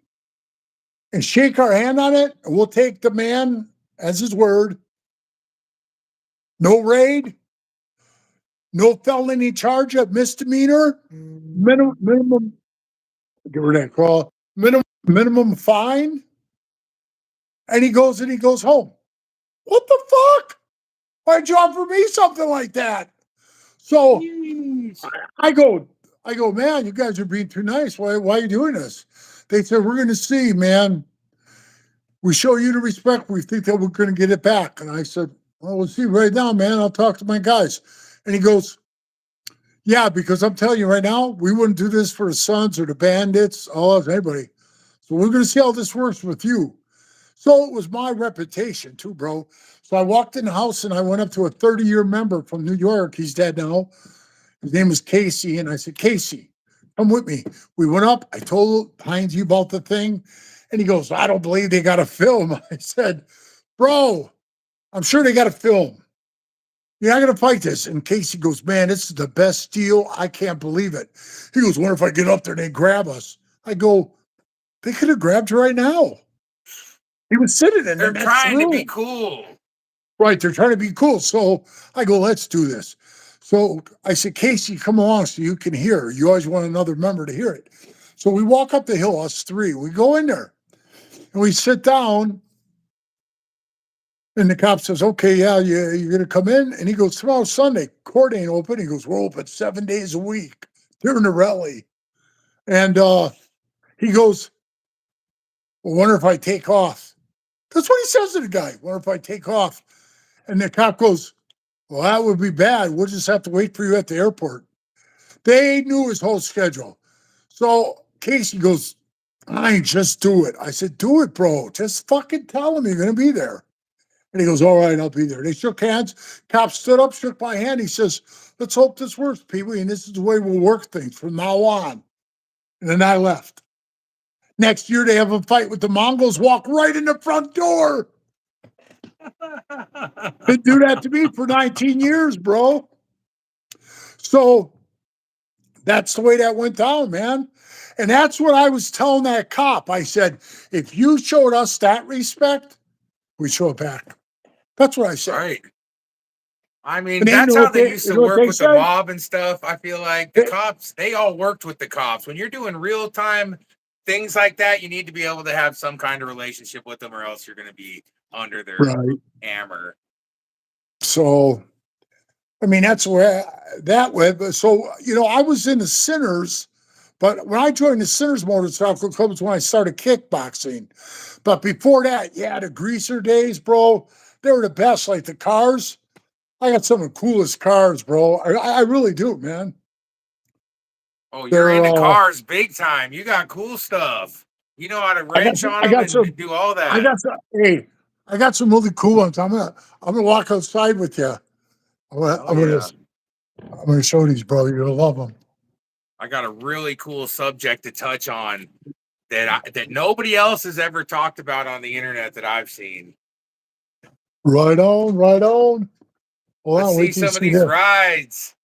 and shake our hand on it, and we'll take the man as his word. No raid, no felony charge of misdemeanor, minimum, give her that call, minimum fine. And he goes home. What the fuck? Why'd you offer me something like that? So I go, man, you guys are being too nice. Why are you doing this? They said, we're going to see, man. We show you the respect. We think that we're going to get it back. And I said, well, we'll see right now, man. I'll talk to my guys. And he goes, yeah, because I'm telling you right now, we wouldn't do this for the Sons or the Bandits, all of anybody. So we're going to see how this works with you. So it was my reputation too, bro. So I walked in the house and I went up to a 30-year member from New York. He's dead now. His name was Casey. And I said, Casey, come with me. We went up. I told Heinz about the thing. And he goes, I don't believe they got a film. I said, bro, I'm sure they got a film. You're not going to fight this. And Casey goes, man, this is the best deal. I can't believe it. He goes, wonder if I get up there and they grab us. I go, they could have grabbed you right now. He was sitting in the They're next trying to be room. cool. Right. They're trying to be cool. So I go, let's do this. So I said, Casey, come along so you can hear. You always want another member to hear it. So we walk up the hill, us three. We go in there and we sit down. And the cop says, okay, yeah, you're going to come in? And he goes, tomorrow's Sunday. Court ain't open. He goes, we're open 7 days a week during the rally. And he goes, well, wonder if I take off. That's what he says to the guy. Wonder if I take off. And the cop goes, well, that would be bad. We'll just have to wait for you at the airport. They knew his whole schedule. So Casey goes, I just do it. I said, do it, bro. Just fucking tell him you're going to be there. And he goes, all right, I'll be there. They shook hands. Cop stood up, shook my hand. He says, let's hope this works, Pee-wee, and this is the way we'll work things from now on. And then I left. Next year, they have a fight with the Mongols, walk right in the front door. They do that to me for 19 years, bro. So that's the way that went down, man. And that's what I was telling that cop. I said, if you showed us that respect, we show it back. That's what I said. Right. I mean, And then that's how they used you to know what work they with the said? mob and stuff. I feel like the cops, they all worked with the cops. When you're doing real time things like that, you need to be able to have some kind of relationship with them, or else you're going to be under their Right. hammer. So, I mean, that's where that went. So, you know, I was in the Sinners, but when I joined the Sinners Motorcycle Club was when I started kickboxing. But before that, yeah, the greaser days, bro, they were the best. Like the cars, I got some of the coolest cars, bro. I really do, man. Oh, you're They're into cars big time. You got cool stuff. You know how to wrench on I them got and some do all I that. got some hey, I got some really cool ones. I'm gonna walk outside with you. I'm gonna Oh, I'm gonna yeah. I'm gonna show these, bro. You're gonna love them. I got a really cool subject to touch on that nobody else has ever talked about on the internet that I've seen. Right on, right on. Hold Let's on, see wait till you some of see these this. rides.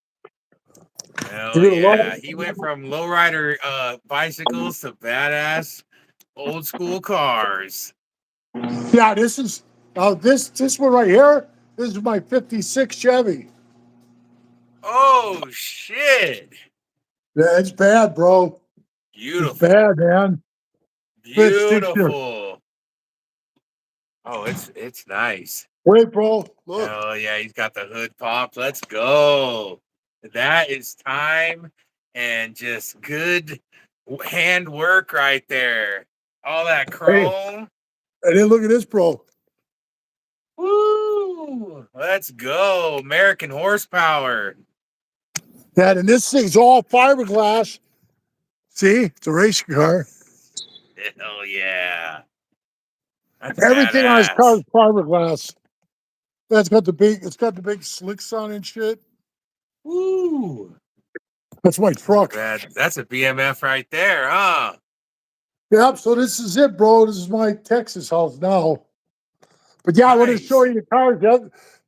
Hell You're gonna love yeah. He went from lowrider bicycles to badass old school cars. it. Yeah, this is this one right here. This is my '56 Chevy. Oh shit. Yeah, it's bad, bro. It's Beautiful. bad, man. But stick here. Beautiful. Oh, it's nice. Wait, bro. Look. Hell yeah, he's got the hood popped. Let's go. That is time and just good hand work right there. All that Hey, chrome. and then look at this, bro. Woo! Let's go. American horsepower. That and this thing's all fiberglass. See, it's a race car. Hell yeah. That's Everything on his car badass. is fiberglass. It's got the big slicks on and shit. Woo! That's my truck. That's a BMF right there, huh? Yep. So this is it, bro. This is my Texas house now. But yeah, I want to show Nice. you the cars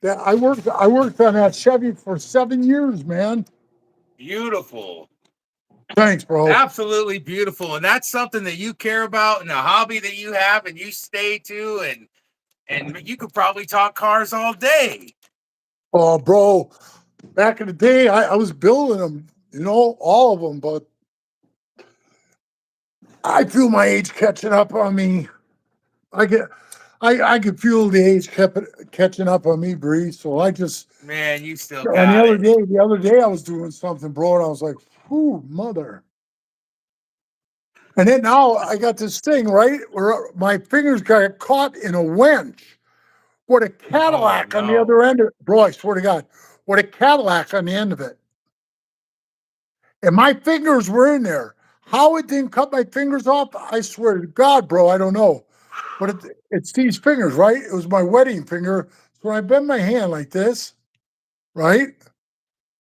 that I worked on that Chevy for 7 years, man. Beautiful. Thanks, bro. Absolutely beautiful. And that's something that you care about and a hobby that you have and you stay to and you could probably talk cars all day. Oh, bro. Back in the day, I was building them, all of them, but I feel my age catching up on me. I could feel the age kept catching up on me, Bree. So I just Man, you still and got it. the other day I was doing something, bro, and I was like, "Whoo, mother!" And then now I got this thing, right, where my fingers got caught in a winch with a Oh Cadillac on the no. other end of it. Bro, I swear to God, with a Cadillac on the end of it. And my fingers were in there. How it didn't cut my fingers off, I swear to God, bro, I don't know. But it's these fingers, right? It was my wedding finger. So when I bend my hand like this, right,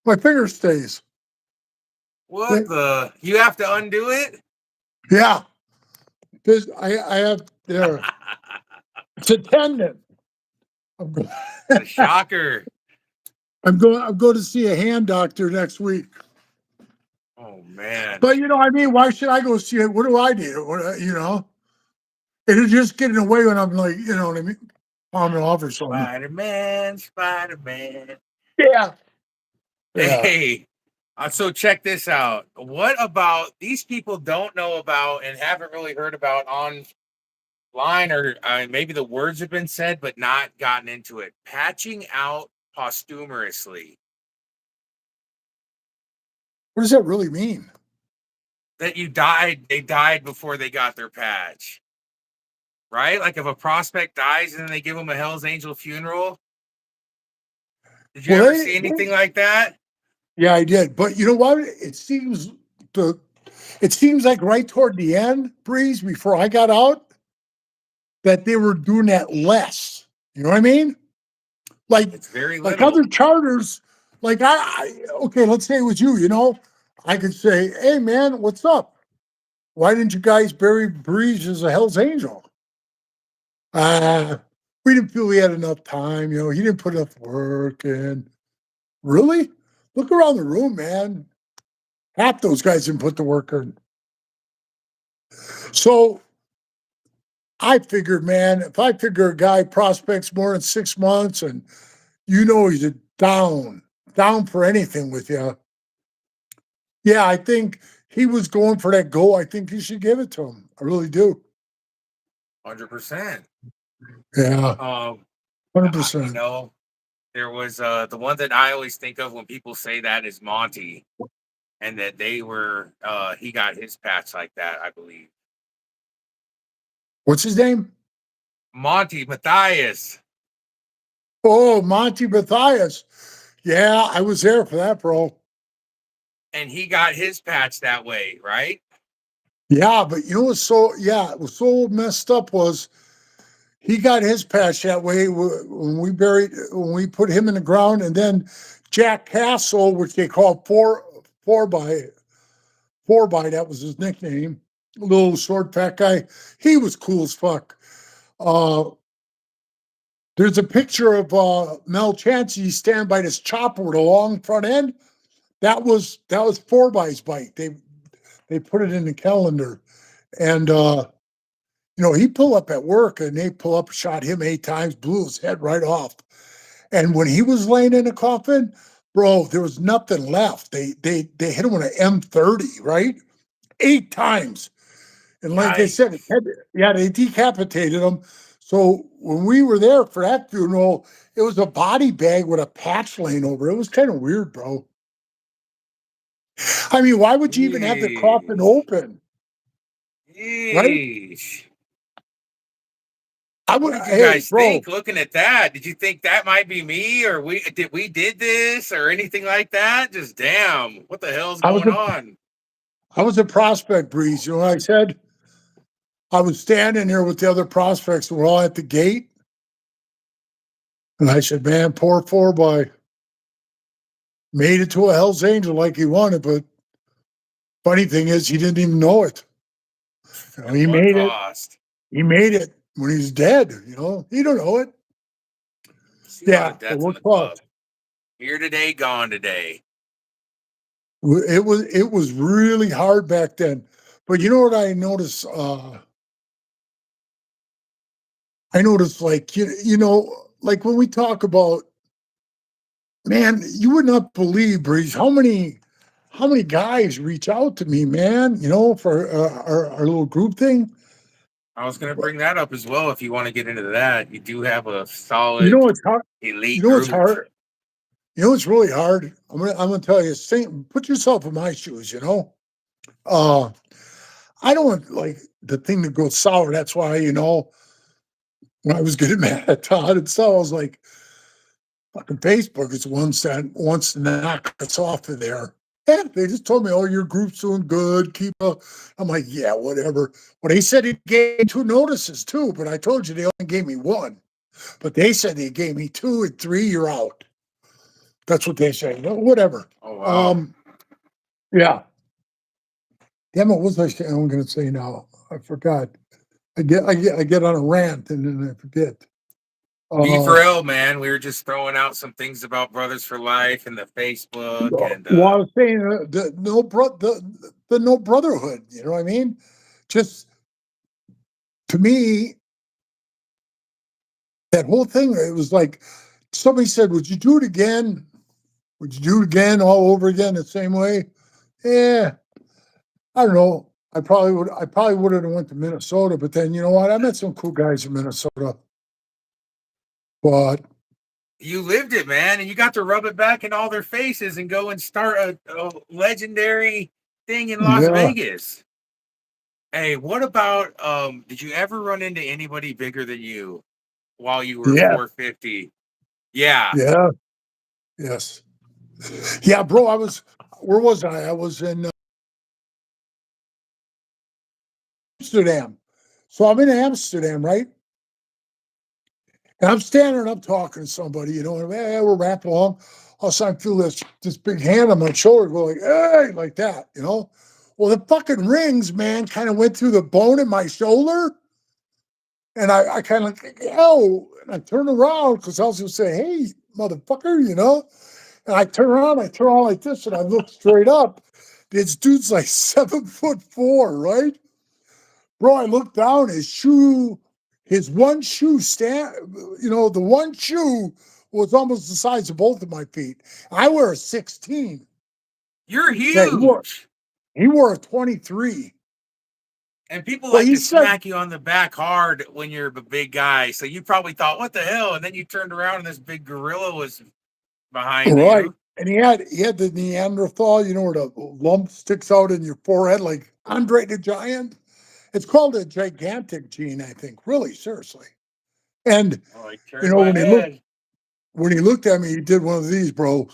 my finger stays. What the? You have to undo it? Yeah, this I have there. It's a tendon. I'm go- The shocker. I'm going to see a hand doctor next week. Oh man. But I mean, why should I go see it? What do I do? It'll just get in the way when I'm like, you know what I mean? Palming off or something. Spider Man, Spider Man. Yeah. Yeah. Hey, so check this out. What about these people don't know about and haven't really heard about online, or maybe the words have been said but not gotten into it? Patching out posthumously. What does that really mean? That they died before they got their patch, right? Like if a prospect dies and then they give them a Hell's Angel funeral. Did you Well, ever see anything like that? yeah, I did. But you know what? The it seems like right toward the end, Breeze, before I got out, that they were doing that less. You know what I mean? Like It's very like little. other charters, like okay, let's say it was you, I could say, hey man, what's up? Why didn't you guys bury Breeze as a Hell's Angel? We didn't feel we had enough time, he didn't put enough work in. Really? Look around the room, man. Half those guys didn't put the work in. So I figured, man, if I figure a guy prospects more than 6 months and he's a down for anything with you. Yeah, I think he was going for that goal. I think you should give it to him. I really do. 100%. Yeah, Um, 100%. there was the one that I always think of when people say that is Monty, and that they were he got his patch like that, I believe. What's his name? Monty Matthias. Oh, Monty Matthias. Yeah, I was there for that, bro. And he got his patch that way, right? Yeah, but it was so messed up was he got his patch that way when we put him in the ground, and then Jack Castle, which they call four by, that was his nickname, little short fat guy. He was cool as fuck. Uh, there's a picture of Mel Chansey standing by this chopper with a long front end. That was four by's bike. They put it in the calendar, and he pulled up at work, and they pull up, shot him 8 times, blew his head right off. And when he was laying in a coffin, bro, there was nothing left. They hit him with an M30, right? 8 times. And like I said, Yikes. they decapitated him. So when we were there for that funeral, it was a body bag with a patch laying over it. It was kind of weird, bro. I mean, why would you even have the coffin Yeesh. open, right? Yeesh. I What would, did you hey, guys bro, think looking at that? Did you think that might be me, or we did this or anything like that? Just damn, what the hell's I was going a on? I was a prospect, Breeze. You know what I said? I was standing there with the other prospects. We're all at the gate. And I said, man, poor four by made it to a Hell's Angel like he wanted. But funny thing is, he didn't even know it. At He what made it. cost? He made it when he's dead. He don't know it. See a lot Yeah, of but death in what the club. cost? Here today, gone today. It was really hard back then. But you know what I noticed? I noticed like like when we talk about, man, you would not believe, Breeze, how many guys reach out to me, man, for our little group thing. I was going to bring that up as well. If you want to get into that, you do have a You know solid what's hard? You elite know what's group. hard? You know what's really hard? I'm gonna tell you, put yourself in my shoes, Uh I don't want like the thing to go sour. That's why, when I was getting mad at Todd and stuff, I was like, fucking Facebook is ones that wants to knock us off of there. Yeah, they just told me, oh, your group's doing good. Keep up. I'm like, yeah, whatever. Well, they said he gave me 2 notices too, but I told you they only gave me one. But they said they gave me 2 and 3, you're out. That's what they say. No, whatever. Oh wow. Um, yeah. Damn it, what was I saying? I'm gonna say now. I forgot. I get on a rant and then I forget. Be for Uh real, man. We were just throwing out some things about Brothers for Life and the Facebook and well, I was saying the no brotherhood, you know what I mean? Just to me, that whole thing, it was like somebody said, would you do it again? Would you do it again all over again the same way? Yeah, I don't know. I probably would have went to Minnesota, but then you know what? I met some cool guys in Minnesota. But you lived it, man, and you got to rub it back in all their faces and go and start a legendary thing in Las yeah, Vegas. Hey, what about did you ever run into anybody bigger than you while you were yeah, 450? Yeah. yeah, yes. Yeah, bro, where was I? I was in Amsterdam. So I'm in Amsterdam, right? And I'm standing up talking to somebody, and we're rapping along. All of a sudden, I feel this big hand on my shoulder go like, hey, like that. Well, the fucking rings, man, kind of went through the bone in my shoulder. And I kind of like, yo, and I turn around because I was going to say, hey, motherfucker. And I turn around, I turn around like this, and I look straight up. This dude's like 7'4", right? Bro, I looked down, his one shoe the one shoe was almost the size of both of my feet. I wear a 16. You're Yeah, he wore huge. he wore a 23. And people Well, like he to said, smack you on the back hard when you're a big guy. So you probably thought, what the hell? And then you turned around and this big gorilla was behind right. you. And he had the Neanderthal, where the lump sticks out in your forehead like Andre the Giant. It's called a gigantic gene, I think. Really, seriously. And Oh, I turned my when he looked head. when he looked at me, he did one of these, bro.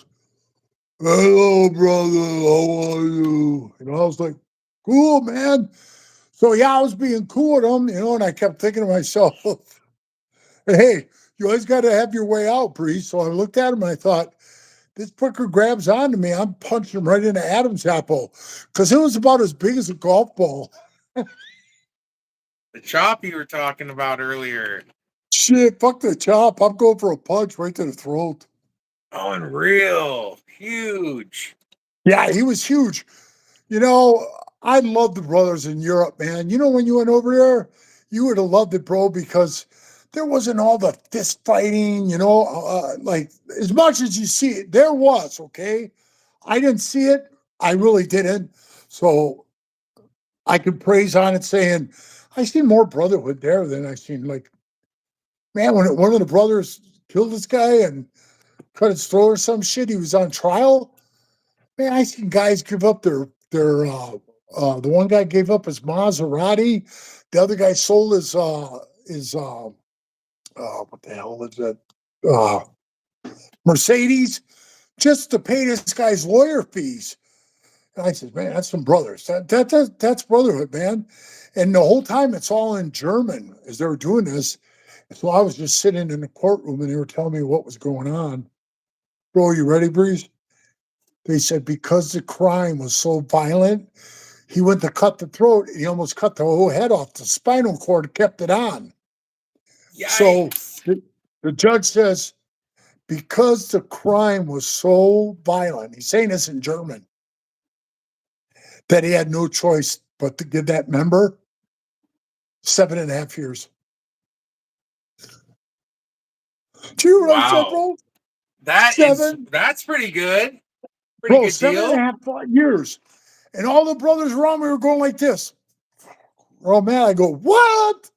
Hello, brother. How are you? I was like, cool, man. So yeah, I was being cool with him, and I kept thinking to myself, hey, you always got to have your way out, priest. So I looked at him and I thought, this fucker grabs onto me. I'm punching him right into Adam's apple because it was about as big as a golf ball. The chop you were talking about earlier. Shit, fuck the chop. I'm going for a punch right to the throat. Oh, unreal. Huge. Yeah, he was huge. You know, I love the brothers in Europe, man. When you went over there, you would have loved it, bro, because there wasn't all the fist fighting, like as much as you see it, there was, okay? I didn't see it. I really didn't. So I could praise on it saying, I see more brotherhood there than I seen. Like, man, when one of the brothers killed this guy and cut his throat or some shit, he was on trial. Man, I seen guys give up the one guy gave up his Maserati. The other guy sold his what the hell is that? Uh, Mercedes just to pay this guy's lawyer fees. And I said, man, that's some brothers. That's brotherhood, man. And the whole time it's all in German as they were doing this. So I was just sitting in the courtroom and they were telling me what was going on. Bro, you ready, Breeze? They said because the crime was so violent, he went to cut the throat and he almost cut the whole head off. The spinal cord kept it on. So Yikes. the judge says, because the crime was so violent, he's saying this in German, that he had no choice but to give that member 7.5 years. Do you hear what I said, Wow. bro? That is Seven, that's pretty good. Pretty bro, good seven and a deal. half years. And all the brothers around me were going like this. Oh man, I go, what?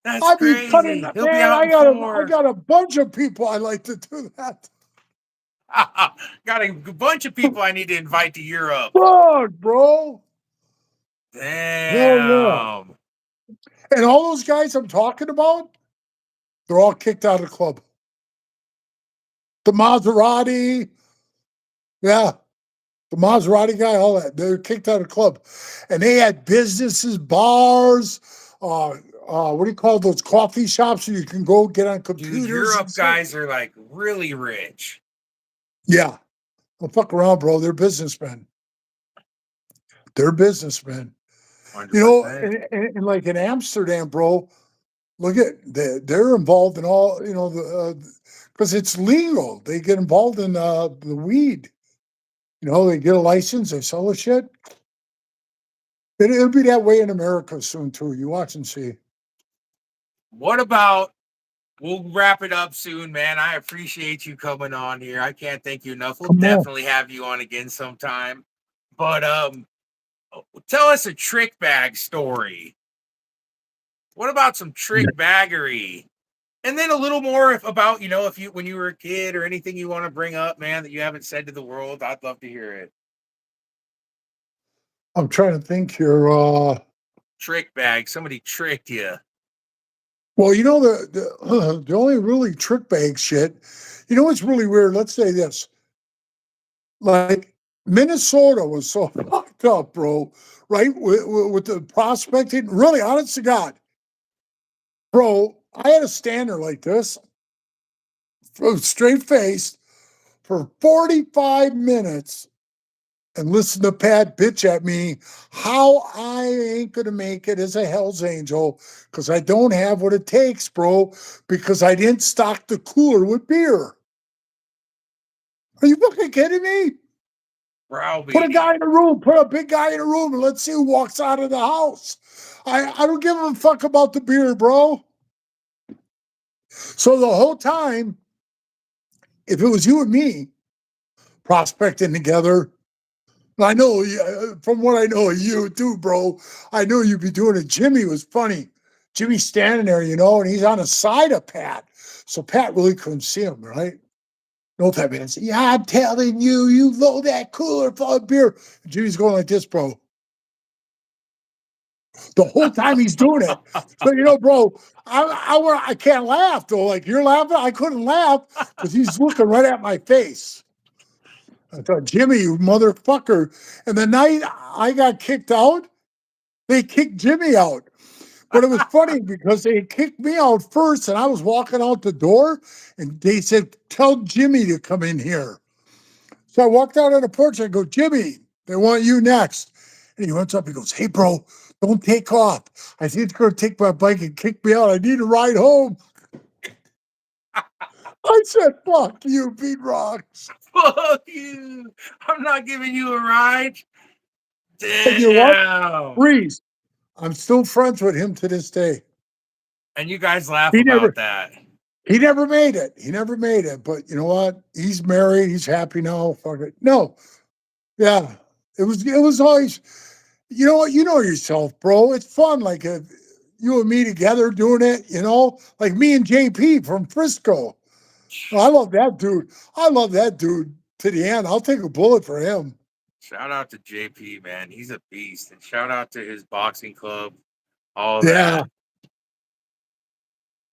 That's I be cutting crazy. the He'll be man. out I in got a I four. got a bunch of people I like to do that. Got a bunch of people I need to invite to Europe. Fuck, bro. Hell yeah. Damn. And all those guys I'm talking about, they're all kicked out of the club. The Maserati, yeah, the Maserati guy, all that. They're kicked out of the club. And they had businesses, bars, what do you call those coffee shops where you can go get on Dude, computers and Europe stuff? guys are like really rich. Yeah. Don't fuck around, bro. They're businessmen. They're businessmen. You know, 100%. and like in Amsterdam, bro, look at they're involved in all, you know, the because it's legal. They get involved in the weed. You know, they get a license, they sell the shit. It'll be that way in America soon too. You watch and see. What about we'll wrap it up soon, man. I appreciate you coming on here. I can't thank you enough. We'll Come on. definitely have you on again sometime. But tell us a trick bag story. What about some trick baggery? And then a little more about, if you when you were a kid or anything you want to bring up, man, that you haven't said to the world. I'd love to hear it. I'm trying to think here. Trick bag. Somebody tricked you. Well, you know the only really trick bag shit. You know what's really weird? Let's say this. Like Minnesota was so fucked up, bro. Right with the prospecting. Really, honest to God, bro. I had a stander like this, straight faced, for 45 minutes and listen to Pat bitch at me how I ain't gonna make it as a Hell's Angel because I don't have what it takes, bro, because I didn't stock the cooler with beer. Are you fucking kidding me? Put a guy Browbeating. in a room, put a big guy in a room, and let's see who walks out of the house. I don't give a fuck about the beer, bro. So the whole time, if it was you and me prospecting together, I know from what I know of you too, bro. I know you'd be doing it. Jimmy was funny. Jimmy's standing there, you know, and he's on the side of Pat. So Pat really couldn't see him, right? No Pat man said, yeah, I'm telling you, you load that cooler full of beer. And Jimmy's going like this, bro. The whole time he's doing it. So, you know, bro, I can't laugh though. Like you're laughing. I couldn't laugh because he's looking right at my face. I thought, Jimmy, you motherfucker. And the night I got kicked out, they kicked Jimmy out. But it was funny because they kicked me out first, and I was walking out the door, and they said, tell Jimmy to come in here. So I walked out on the porch. I go, Jimmy, they want you next. And he runs up. He goes, hey, bro, don't take off. I think it's going to take my bike and kick me out. I need a ride home. I said, fuck you, Pete Rocks. Fuck you. I'm not giving you a ride. And you know what? Damn. Breeze. I'm still friends with him to this day. And you guys laugh He about never that. he never made it. He never made it. But you know what? He's married. He's happy now. Fuck it. No. Yeah. It was always, you know what? You know yourself, bro. It's fun. Like you and me together doing it, you know, like me and JP from Frisco. I love that dude. I love that dude to the end. I'll take a bullet for him. Shout out to JP, man. He's a beast. And shout out to his boxing club, all Yeah. that.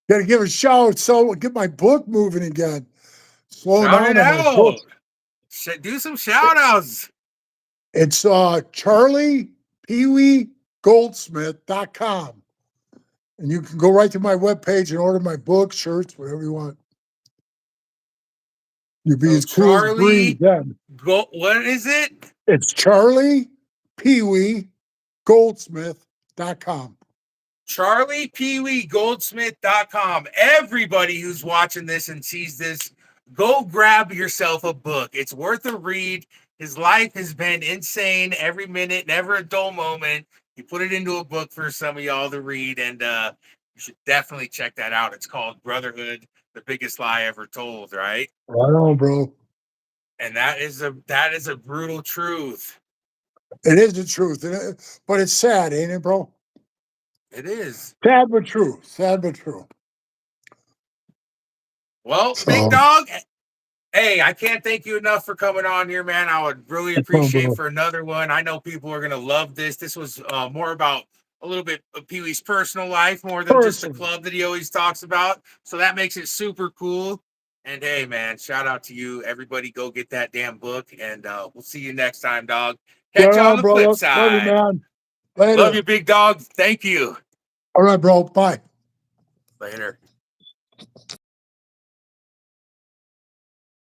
Got to give a shout. So get my book moving again. Slowing Shout it down on my out. books. Do some shout outs. It's Charlie Pee Wee Goldsmith.com. And you can go right to my webpage and order my book, shirts, whatever you want. You'd be So as cool as Breeze Charlie, then. what is it? It's Charlie Pee Wee Goldsmith.com. CharliePeeWeeGoldsmith.com. Everybody who's watching this and sees this, go grab yourself a book. It's worth a read. His life has been insane every minute, never a dull moment. He put it into a book for some of y'all to read, and you should definitely check that out. It's called Brotherhood, the Biggest Lie Ever Told, right? Right on, bro. And that is a brutal truth. It is the truth. But it's sad, ain't it, bro? It is. Sad but true. Sad but true. Well, big So, dog, Hey, I can't thank you enough for coming on here, man. I would really No problem, appreciate brother. for another one. I know people are gonna love this. This was more about a little bit of Pee Wee's personal life, more than just the Person. club that he always talks about. So that makes it super cool. And hey, man, shout out to you. Everybody, go get that damn book, and we'll see you next time, dog. Catch Right you on on, the flip brother. Love you, side. man. Love Later. you, big dog. Thank you. All right, bro. Bye. Later.